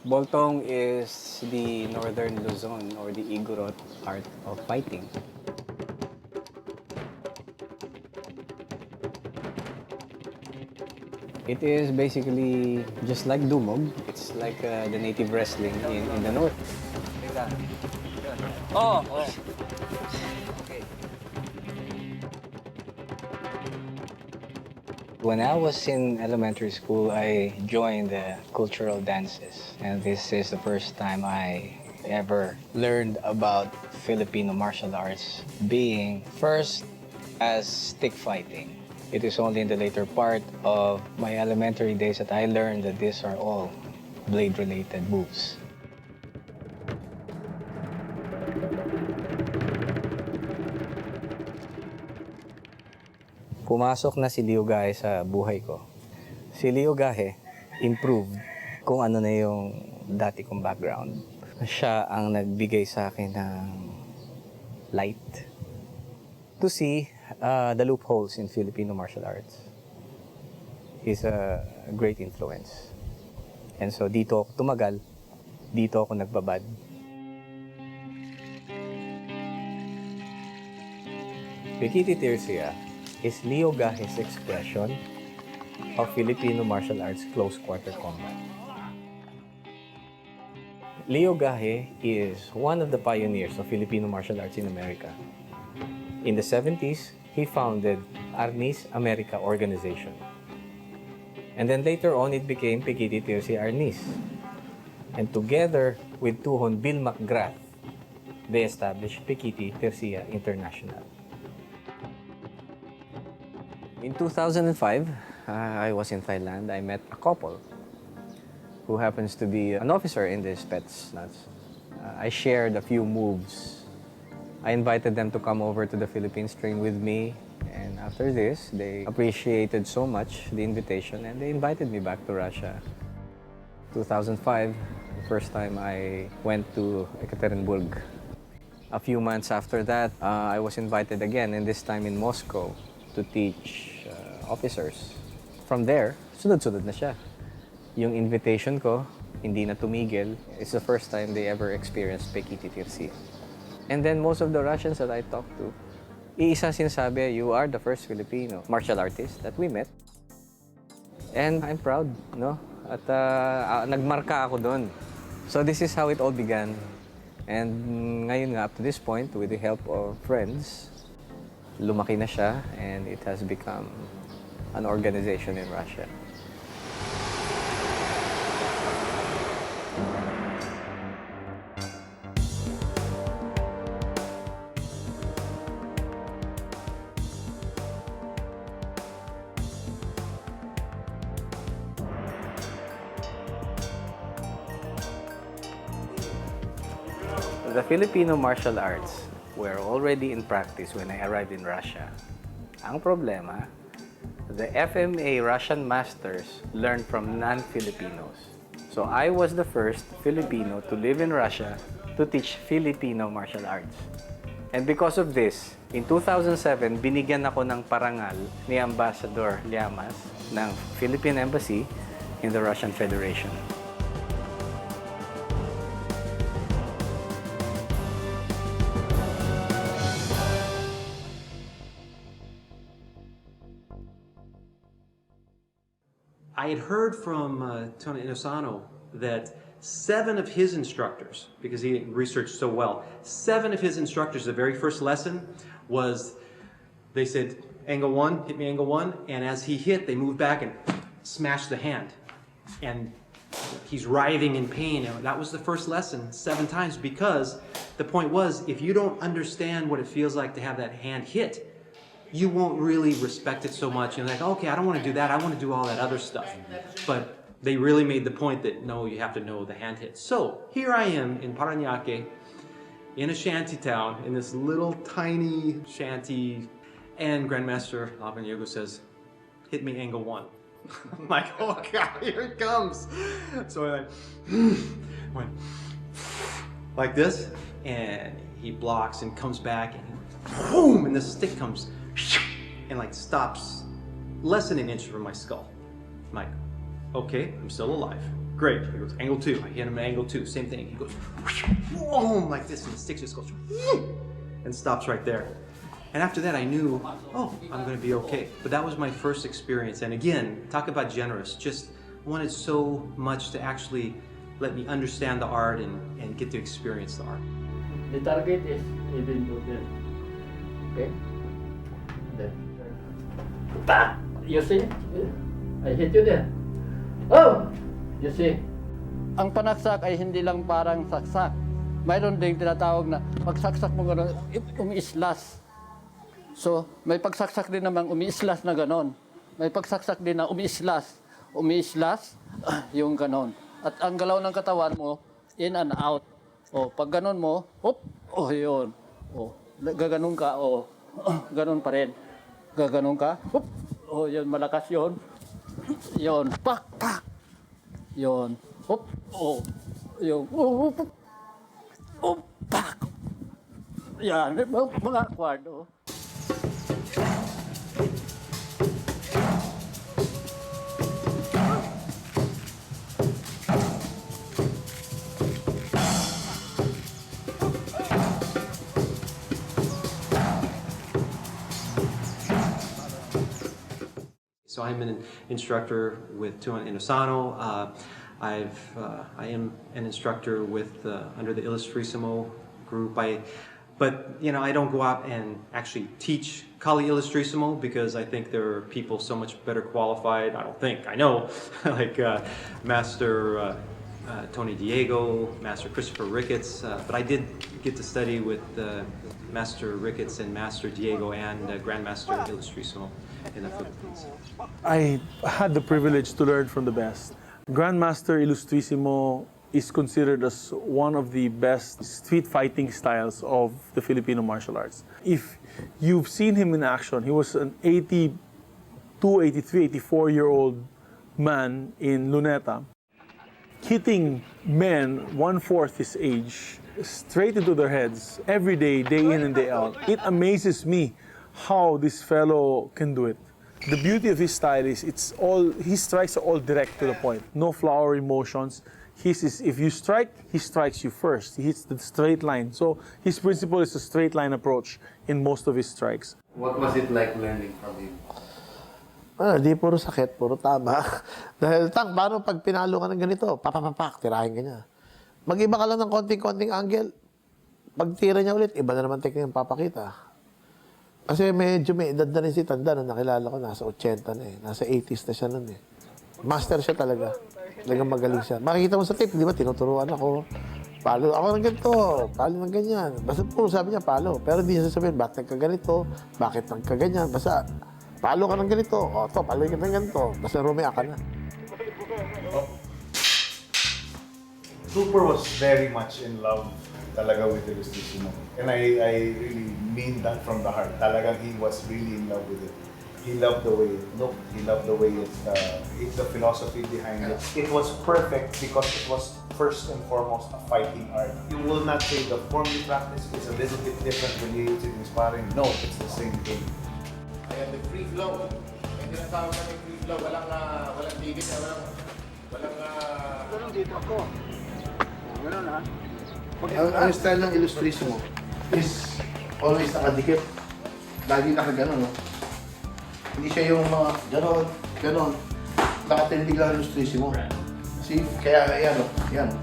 Boltong is the northern Luzon or the Igorot art of fighting. It is basically just like Dumog. It's like the native wrestling in the north. Oh. Okay. When I was in elementary school, I joined the cultural dances. And this is the first time I ever learned about Filipino martial arts, being first as stick fighting. It is only in the later part of my elementary days that I learned that these are all blade-related moves. Pumasok na si Leo Gahe sa buhay ko. Si Leo Gahe improved kung ano na yung dati kong background. Siya ang nagbigay sa akin ng light to see the loopholes in Filipino martial arts. He's a great influence. And so dito ako tumagal, dito ako nagbabad. Pikiti Tirsia is Leo Gahe's expression of Filipino martial arts close quarter combat. Leo Gahe is one of the pioneers of Filipino martial arts in America. In the 70s, he founded Arnis America organization. And then later on, it became Pikiti Tirsia Arnis. And together with Tuhon Bill McGrath, they established Pikiti Tirsia International. In 2005, I was in Thailand. I met a couple who happens to be an officer in the Spetsnaz. I shared a few moves. I invited them to come over to the Philippines, train with me, And after this, they appreciated so much the invitation and they invited me back to Russia. 2005, the first time I went to Ekaterinburg. A few months after that, I was invited again, and this time in Moscow, to teach officers. From there, sunod-sunod na siya. Yung invitation ko, hindi na tumigil. It's the first time they ever experienced Pekiti-Tirsi. And then most of the Russians that I talked to, iisa sinasabi, you are the first Filipino martial artist that we met. And I'm proud, no? At nagmarka ako doon. So this is how it all began. And ngayon nga, up to this point, with the help of friends, lumaki na siya and it has become an organization in Russia. The Filipino martial arts were already in practice when I arrived in Russia. Ang problema, the FMA Russian masters learned from non-Filipinos. So I was the first Filipino to live in Russia to teach Filipino martial arts. And because of this, in 2007, binigyan ako ng parangal ni Ambassador Llamas ng Philippine Embassy in the Russian Federation. I had heard from Tony Inosano that 7 of his instructors, because he researched so well, 7 of his instructors, the very first lesson was, they said, angle 1, hit me angle 1, and as he hit, they moved back and smashed the hand. And he's writhing in pain. And that was the first lesson 7 times, because the point was, if you don't understand what it feels like to have that hand hit, you won't really respect it so much. You're like, okay, I don't want to do that. I want to do all that other stuff. But they really made the point that, no, you have to know the hand hit. So here I am in Parañaque, in a shanty town, in this little tiny shanty, and Grandmaster Labanyago says, hit me angle 1. I'm like, oh God, here it comes. So I went like this, and he blocks and comes back, and boom, and the stick comes and like stops less than an inch from my skull. I'm like, okay, I'm still alive. Great. He goes, angle 2. I hit him at angle 2. Same thing. He goes, boom, like this, and the stick just goes and stops right there. And after that, I knew, oh, I'm going to be okay. But that was my first experience. And again, talk about generous. Just wanted so much to actually let me understand the art and get to experience the art. The target is even to them. Okay? Then, you see? I hit you there. Oh! You see? Ang panaksak ay hindi lang parang saksak. Mayroon ding tinatawag na pagsaksak mo gano'n, umiislas. So, may pagsaksak din namang umiislas na gano'n. May pagsaksak din na umiislas. Umiislas, yung gano'n. At ang galaw ng katawan mo, in and out. O, pag gano'n mo, hop, oh, yun. O, gaganon ka, o, gano'n pa rin. Gaganon ka, hop, o, yun, malakas yun. Yun, pak, pak. Yun, hop, o, yun, hop, hop, pak. Yan, mga kwardo. So I'm an instructor with Tuan Inosano. I am an instructor with under the Illustrissimo group. But you know, I don't go out and actually teach Kali Illustrissimo because I think there are people so much better qualified. I don't think, I know, like Master Tony Diego, Master Christopher Ricketts. But I did get to study with Master Ricketts and Master Diego and Grandmaster Illustrissimo in the Philippines. I had the privilege to learn from the best. Grandmaster Illustrissimo is considered as one of the best street fighting styles of the Filipino martial arts. If you've seen him in action, he was an 82, 83, 84-year-old man in Luneta, hitting men 1/4 his age straight into their heads every day, day in and day out. It amazes me how this fellow can do it. The beauty of his style is his strikes are all direct to the point. No flowery motions. His is, if you strike, he strikes you first. He hits the straight line. So his principle is a straight line approach in most of his strikes. What was it like learning from him? Di puro sakit, puro tama. Dahil paano pag pinalo ka ng ganito? Papapapak, tirahin ka niya. Mag-iba ka lang ng konting-konting angle. Pag tira niya ulit, iba na naman technique yung papakita. Kasi medyo may edad na rin si Tanda na nakilala ko, nasa 80 na eh. Nasa 80s na siya nun eh. Master siya talaga. Talagang magaling siya. Makikita mo sa tape, di ba, tinuturuan ako. Palo ako ng ganito, palo ng ganyan. Basta puro sabi niya, palo. Pero hindi niya sasabihin, bakit nagkaganito, bakit nagkaganyan. Basta, palo ka ng ganito, o to, palo ka ng ganito. Basta rumaya ka na. Super was very much in love talaga with Illustrissimo. And I really mean that from the heart. Talagang he was really in love with it. He loved the way it looked. He loved the way it's the philosophy behind it. It was perfect because it was first and foremost a fighting art. You will not say the form you practice is a little bit different when you use it in sparring. No, it's the same thing. Ayan, the free flow. May tinatawag na may free flow. Walang tigil, walang dito ako. Ganun ha? Ang style ng Illustrissimo is always nakadikit. Lagi nakagano, no? Hindi siya yung mga ganon. Nakatindig lang Illustrissimo. See? Kaya yan, no? Yan.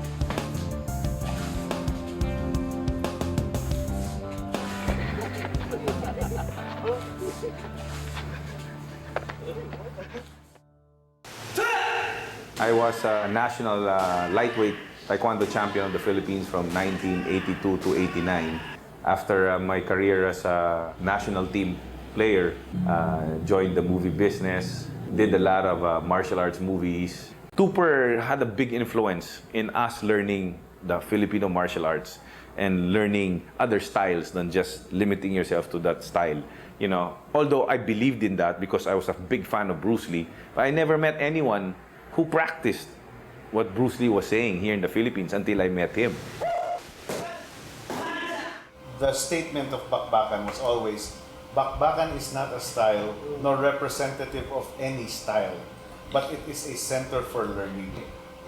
I was a national lightweight Taekwondo champion of the Philippines from 1982 to 89. After my career as a national team player, joined the movie business, did a lot of martial arts movies. Tupper had a big influence in us learning the Filipino martial arts and learning other styles than just limiting yourself to that style. You know, although I believed in that because I was a big fan of Bruce Lee, but I never met anyone who practiced what Bruce Lee was saying here in the Philippines until I met him. The statement of bakbakan was always, bakbakan is not a style nor representative of any style, but it is a center for learning.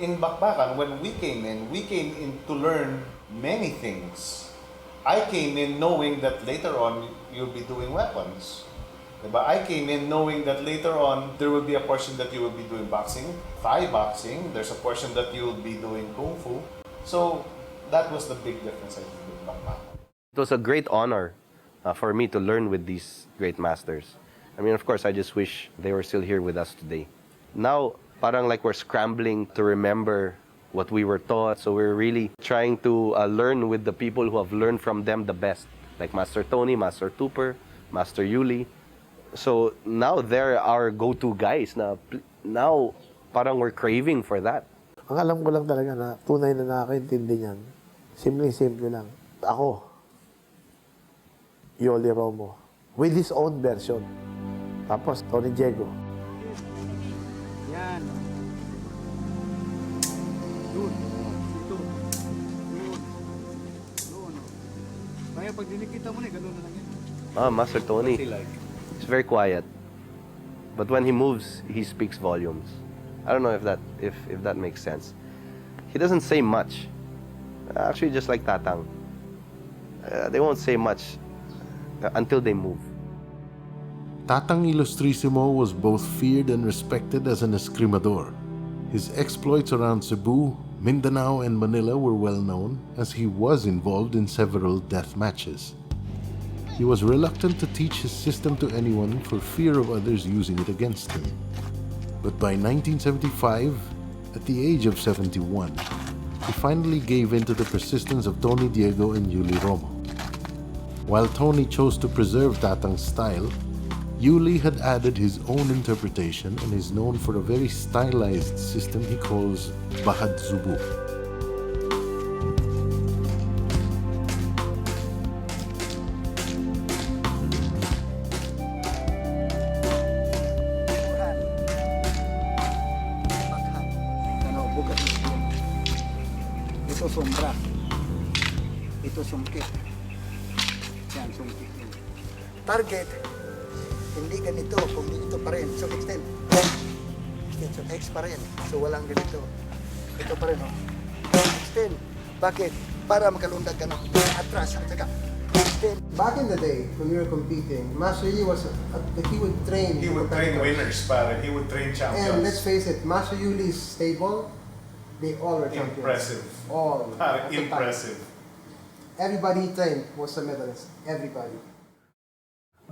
In bakbakan, when we came in to learn many things. I came in knowing that later on you'll be doing weapons. But I came in knowing that later on there will be a portion that you will be doing boxing, Thai boxing. There's a portion that you will be doing kung fu. So that was the big difference I think with bakbakan. It was a great honor for me to learn with these great masters. I mean, of course, I just wish they were still here with us today. Now, parang like we're scrambling to remember what we were taught. So we're really trying to learn with the people who have learned from them the best, like Master Tony, Master Tupper, Master Yuli. So now they're our go-to guys. Now, parang we're craving for that. Ang alam ko lang talaga na tunay na nakakaintindi niyan. Simple lang. Ako, Yoli Romo, with his own version. Tapos, Tony Diego. Yan. Doon. Kaya pag dinikita mo na, gano'n na lang yan. Master Tony, he's very quiet. But when he moves, he speaks volumes. I don't know if that makes sense. He doesn't say much. Actually, just like Tatang. They won't say much until they move. Tatang Illustrissimo was both feared and respected as an escrimador. His exploits around Cebu, Mindanao, and Manila were well known, as he was involved in several death matches. He was reluctant to teach his system to anyone for fear of others using it against him. But by 1975, at the age of 71, he finally gave in to the persistence of Tony Diego and Yuli Romo. While Tony chose to preserve Tatang's style, Yuli had added his own interpretation and is known for a very stylized system he calls Bahad Zubu. Ito sombra. Ito sungkit. Yan, sungkit. Target, hindi ganito, kung dito pa rin. So, extend. Extend, so X pa rin. So, walang ganito. Ito pa rin, oh. Extend. Bakit? Para makalundag ka na. Atras, at saka. Extend. Back in the day, when we were competing, Master Yi was, he would train. He would train winners, pare. He would train champions. And let's face it, Master Yuli's stable, they all were champions. Impressive. All. Pare, impressive. Everybody he trained was a medalist. Everybody.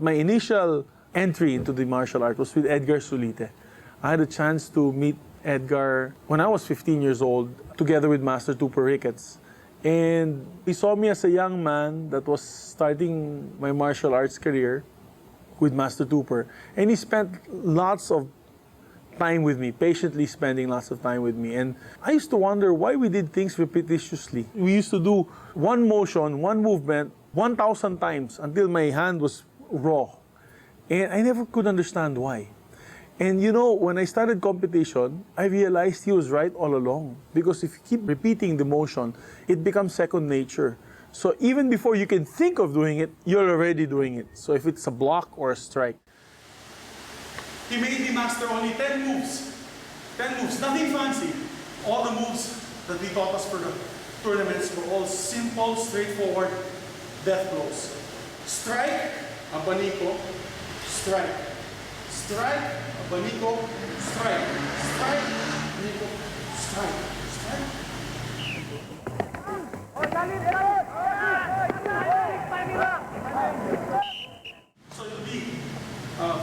My initial entry into the martial art was with Edgar Sulite. I had a chance to meet Edgar when I was 15 years old, together with Master Tupper Ricketts. And he saw me as a young man that was starting my martial arts career with Master Tupper. And he spent lots of time with me, patiently spending lots of time with me. And I used to wonder why we did things repetitiously. We used to do one motion, one movement, 1,000 times until my hand was raw. And I never could understand why. And you know, when I started competition, I realized he was right all along. Because if you keep repeating the motion, it becomes second nature. So even before you can think of doing it, you're already doing it. So if it's a block or a strike. He made me master only 10 moves. 10 moves, nothing fancy. All the moves that we taught us for the tournaments were all simple, straightforward death blows. Strike, abanico, strike. Strike, abanico, strike. Strike, abanico, strike. Strike. So you'll be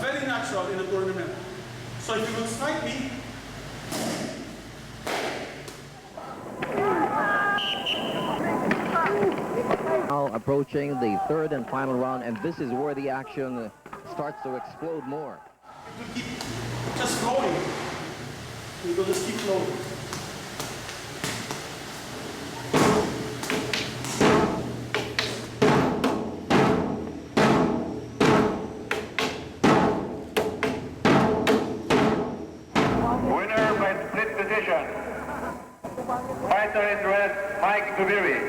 very natural in a tournament. So if you will strike me, now approaching the third and final round, and this is where the action starts to explode more. it will keep just flowing. It will just keep flowing. Winner by split decision. Fighter in red, Mike Dubiri.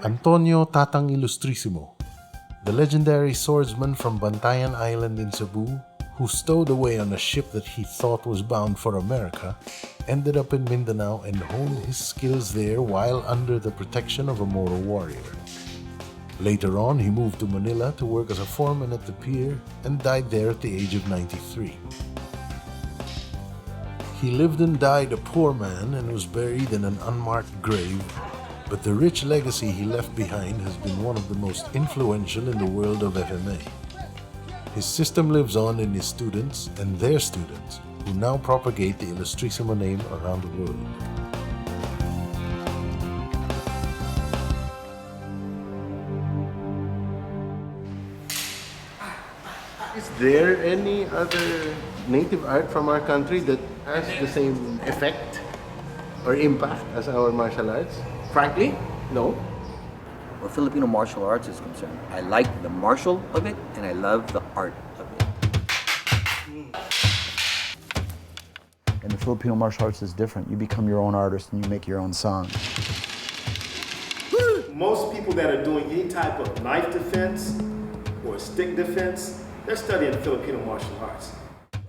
Antonio Tatang Ilustrisimo, the legendary swordsman from Bantayan Island in Cebu, who stowed away on a ship that he thought was bound for America, ended up in Mindanao and honed his skills there while under the protection of a Moro warrior. Later on, he moved to Manila to work as a foreman at the pier and died there at the age of 93. He lived and died a poor man and was buried in an unmarked grave, but the rich legacy he left behind has been one of the most influential in the world of FMA. His system lives on in his students and their students, who now propagate the Ilustrisimo name around the world. Is there any other native art from our country that has the same effect or impact as our martial arts? Frankly, no. Where Filipino martial arts is concerned, I like the martial of it and I love the art of it. And the Filipino martial arts is different. You become your own artist and you make your own song. Most people that are doing any type of knife defense or stick defense, they're studying Filipino martial arts.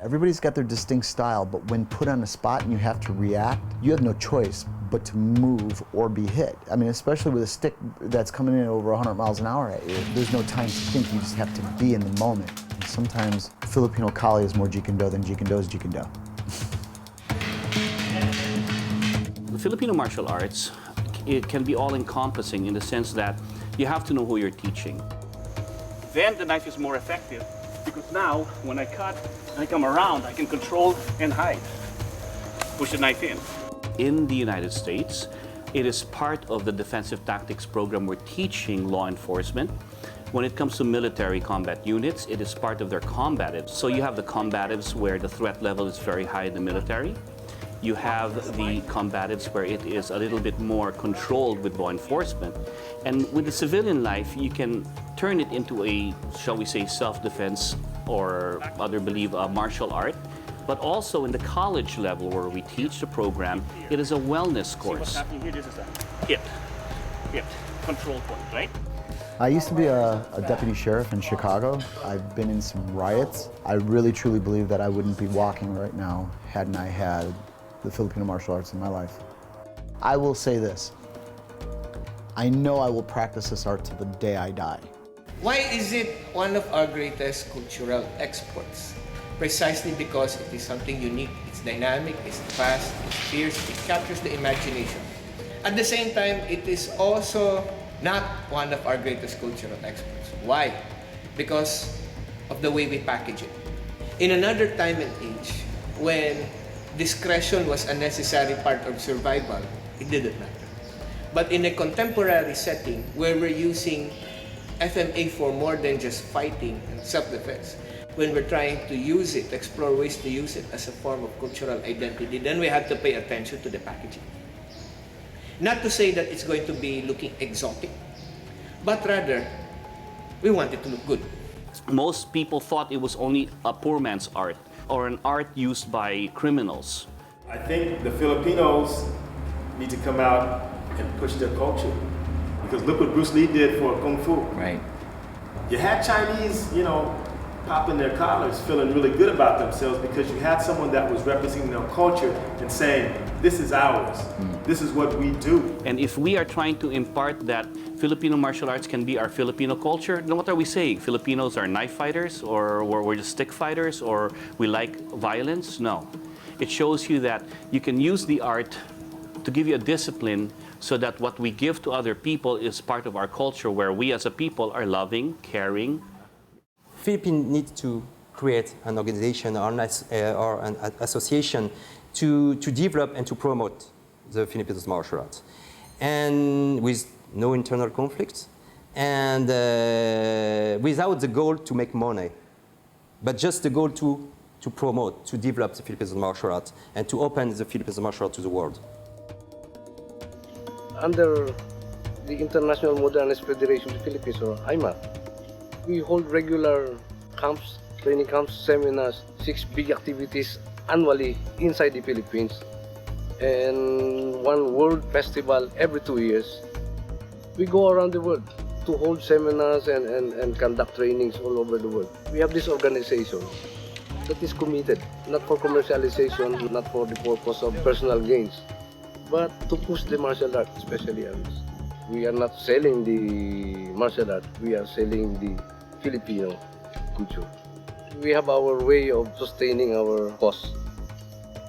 Everybody's got their distinct style, but when put on a spot and you have to react, you have no choice but to move or be hit. I mean, especially with a stick that's coming in over 100 miles an hour at you, there's no time to think, you just have to be in the moment. And sometimes Filipino Kali is more Jikendo than Jikendo is Jikendo. The Filipino martial arts, it can be all-encompassing in the sense that you have to know who you're teaching. Then the knife is more effective because now when I cut and I come around, I can control and hide. Push the knife in. In the United States, it is part of the defensive tactics program we're teaching law enforcement. When it comes to military combat units, it is part of their combatives. So you have the combatives where the threat level is very high in the military. You have the combatives where it is a little bit more controlled with law enforcement. And with the civilian life, you can turn it into a, shall we say, self-defense or other believe a martial art but also in the college level where we teach the program, it is a wellness course. What's happening here? This is a hit control point, right? I used to be a deputy sheriff in Chicago. I've been in some riots. I really truly believe that I wouldn't be walking right now hadn't I had the Filipino martial arts in my life. I will say this. I know I will practice this art till the day I die. Why is it one of our greatest cultural exports? Precisely because it is something unique, it's dynamic, it's fast, it's fierce, it captures the imagination. At the same time, it is also not one of our greatest cultural exports. Why? Because of the way we package it. In another time and age, when discretion was a necessary part of survival, it didn't matter. But in a contemporary setting where we're using FMA for more than just fighting and self-defense, when we're trying to use it, explore ways to use it as a form of cultural identity, then we have to pay attention to the packaging. Not to say that it's going to be looking exotic, but rather, we want it to look good. Most people thought it was only a poor man's art or an art used by criminals. I think the Filipinos need to come out and push their culture. Because look what Bruce Lee did for Kung Fu. Right. You had Chinese, popping their collars, feeling really good about themselves because you had someone that was representing their culture and saying, this is ours. This is what we do. And if we are trying to impart that Filipino martial arts can be our Filipino culture, then what are we saying? Filipinos are knife fighters, or we're just stick fighters, or we like violence? No. It shows you that you can use the art to give you a discipline so that what we give to other people is part of our culture, where we as a people are loving, caring. Philippines needs to create an organization or an association to develop and to promote the Filipino martial arts, and with no internal conflicts, and without the goal to make money, but just the goal to promote, to develop the Filipino martial arts, and to open the Filipino martial arts to the world. Under the International Modernist Federation of the Philippines, or IMAF, we hold regular camps, training camps, seminars, 6 big activities annually inside the Philippines, and one world festival every 2 years. We go around the world to hold seminars and conduct trainings all over the world. We have this organization that is committed, not for commercialization, not for the purpose of personal gains, but to push the martial art, especially arms. We are not selling the martial art, we are selling the Filipino culture. We have our way of sustaining our costs.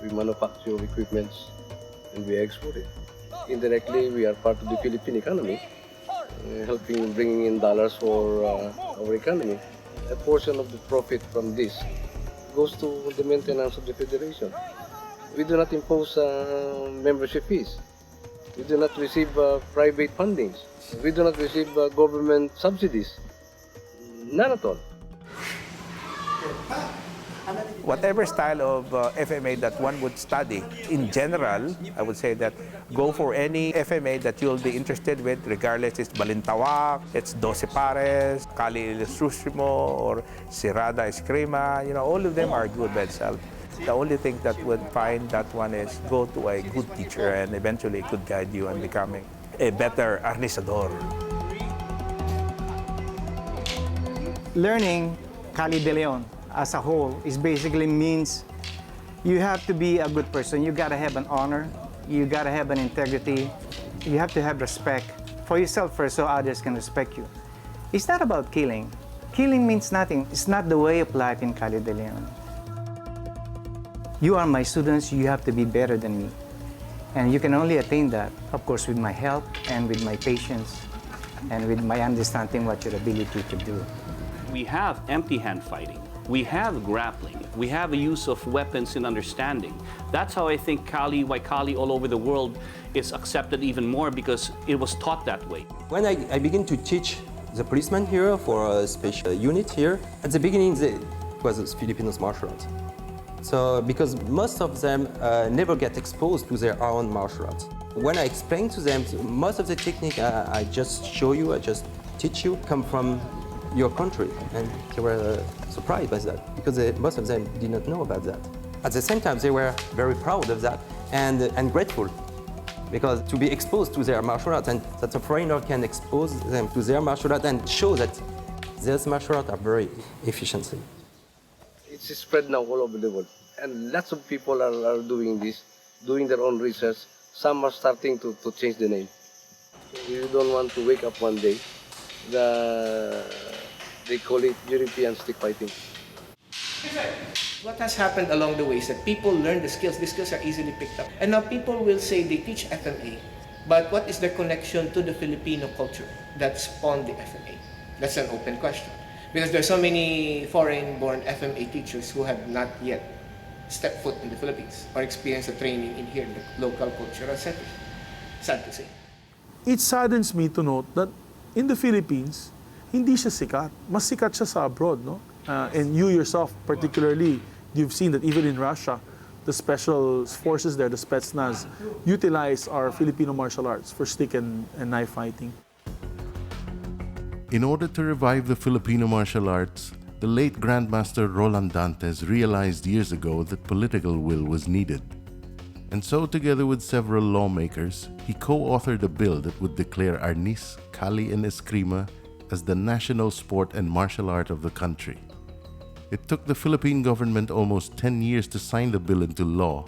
We manufacture equipment and we export it. Indirectly, we are part of the Philippine economy, helping bringing in dollars for our economy. A portion of the profit from this goes to the maintenance of the federation. We do not impose membership fees. We do not receive private fundings. We do not receive government subsidies. None at all. Whatever style of FMA that one would study, in general, I would say that go for any FMA that you'll be interested with, regardless it's Balintawak, it's 12 Pares, Kali Illustrimo, or Sirada Eskrima, all of them are good by itself. The only thing that would find that one is go to a good teacher and eventually it could guide you in becoming a better arnisador. Learning Kali de Leon as a whole is basically means you have to be a good person. You gotta have an honor, you gotta have an integrity, you have to have respect for yourself first so others can respect you. It's not about killing. Killing means nothing. It's not the way of life in Kali de Leon. You are my students, you have to be better than me. And you can only attain that, of course, with my help and with my patience and with my understanding what your ability to do. We have empty hand fighting. We have grappling. We have a use of weapons in understanding. That's how I think why Kali all over the world is accepted even more, because it was taught that way. When I begin to teach the policemen here for a special unit here, at the beginning it was Filipino martial arts. So, because most of them never get exposed to their own martial arts. When I explain to them, most of the technique I just show you, I just teach you, come from your country. And they were surprised by that, because most of them did not know about that. At the same time, they were very proud of that and grateful, because to be exposed to their martial arts and that a foreigner can expose them to their martial arts and show that these martial arts are very efficient. It's spread now all over the world, and lots of people are doing this, doing their own research. Some are starting to change the name. You don't want to wake up one day, they call it European stick fighting. What has happened along the way is that people learn the skills. These skills are easily picked up. And now people will say they teach FMA, but what is their connection to the Filipino culture that spawned the FMA? That's an open question. Because there are so many foreign-born FMA teachers who have not yet stepped foot in the Philippines or experienced the training in here in the local cultural setting. Sad to say. It saddens me to note that in the Philippines, hindi siya sikat. Mas sikat siya sa abroad, no? And you yourself, particularly, you've seen that even in Russia, the special forces there, the Spetsnaz, utilize our Filipino martial arts for stick and knife fighting. In order to revive the Filipino martial arts, the late Grandmaster Roland Dantes realized years ago that political will was needed. And so, together with several lawmakers, he co-authored a bill that would declare arnis, kali, and eskrima as the national sport and martial art of the country. It took the Philippine government almost 10 years to sign the bill into law,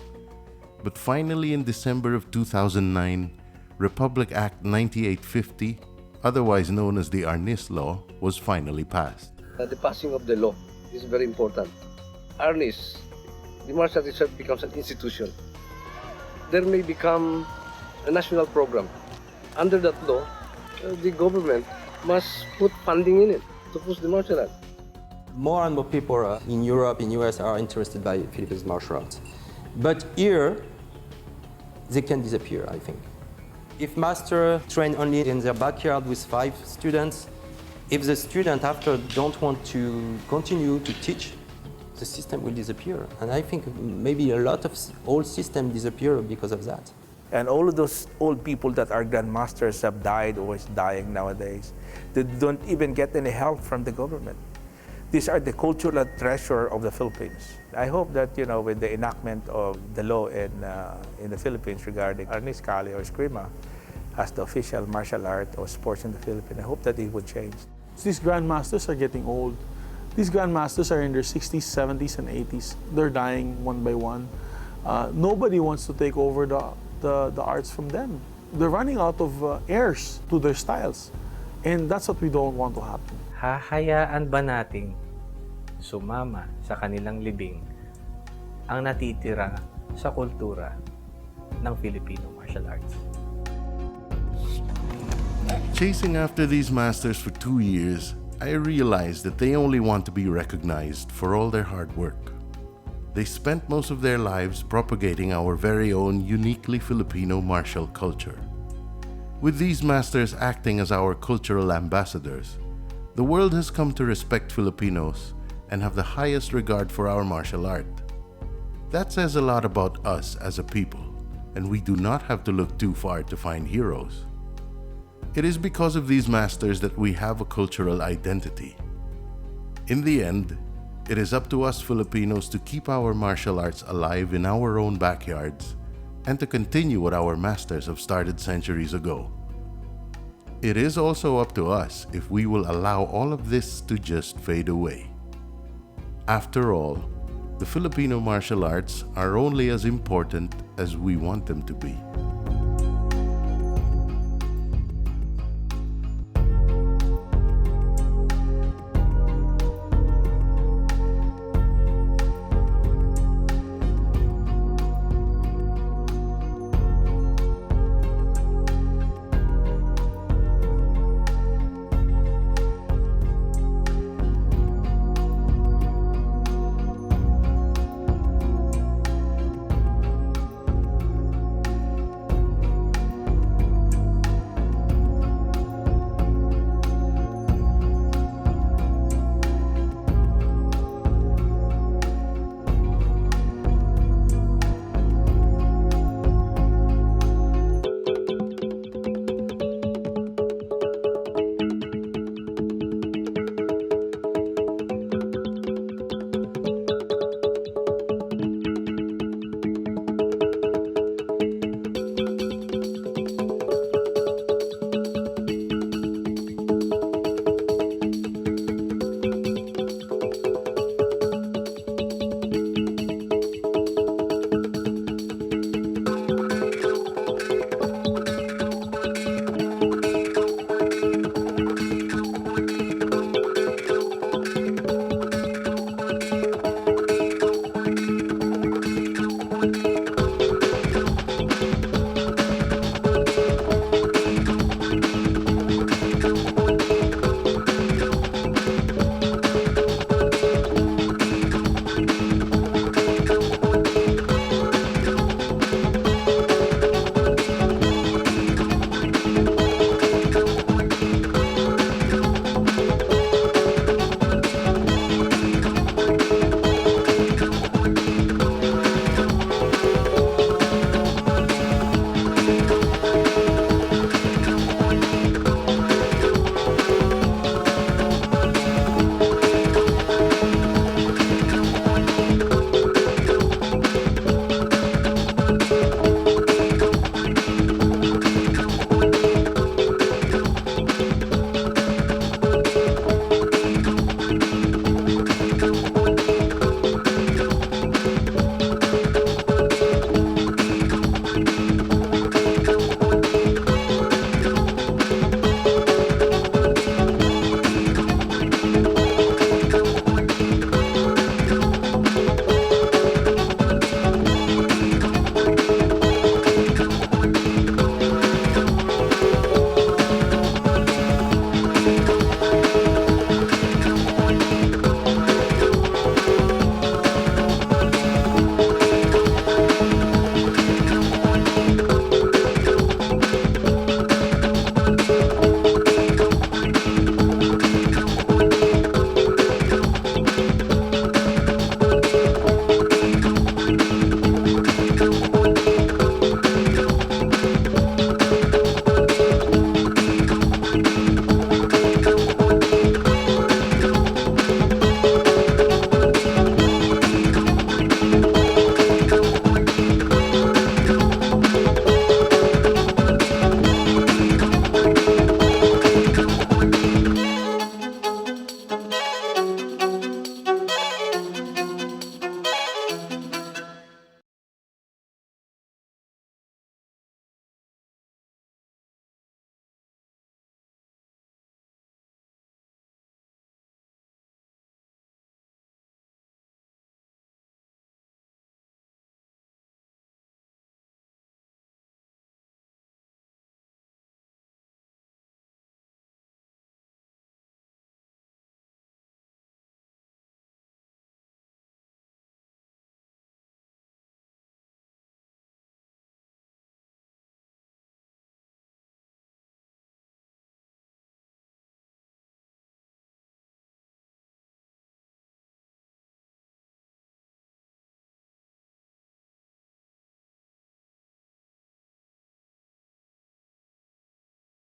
but finally in December of 2009, Republic Act 9850, otherwise known as the Arnis Law, was finally passed. The passing of the law is very important. Arnis, the martial art itself becomes an institution. There may become a national program. Under that law, the government must put funding in it to push the martial art. More and more people in Europe, in US are interested by Philippines martial arts. But here, they can disappear, I think. If master train only in their backyard with 5 students, if the student after don't want to continue to teach, the system will disappear. And I think maybe a lot of old systems disappear because of that. And all of those old people that are grandmasters have died or is dying nowadays. They don't even get any help from the government. These are the cultural treasure of the Philippines. I hope that, with the enactment of the law in the Philippines regarding arnis, kali, or eskrima as the official martial art or sports in the Philippines, I hope that it would change. These grandmasters are getting old. These grandmasters are in their 60s, 70s, and 80s. They're dying one by one. Nobody wants to take over the arts from them. They're running out of heirs to their styles. And that's what we don't want to happen. Hahayaan ba nating sumama sa kanilang libing ang natitira sa kultura ng Filipino martial arts? Chasing after these masters for 2 years, I realized that they only want to be recognized for all their hard work. They spent most of their lives propagating our very own uniquely Filipino martial culture. With these masters acting as our cultural ambassadors, the world has come to respect Filipinos and have the highest regard for our martial art. That says a lot about us as a people, and we do not have to look too far to find heroes. It is because of these masters that we have a cultural identity. In the end, it is up to us Filipinos to keep our martial arts alive in our own backyards and to continue what our masters have started centuries ago. It is also up to us if we will allow all of this to just fade away. After all, the Filipino martial arts are only as important as we want them to be.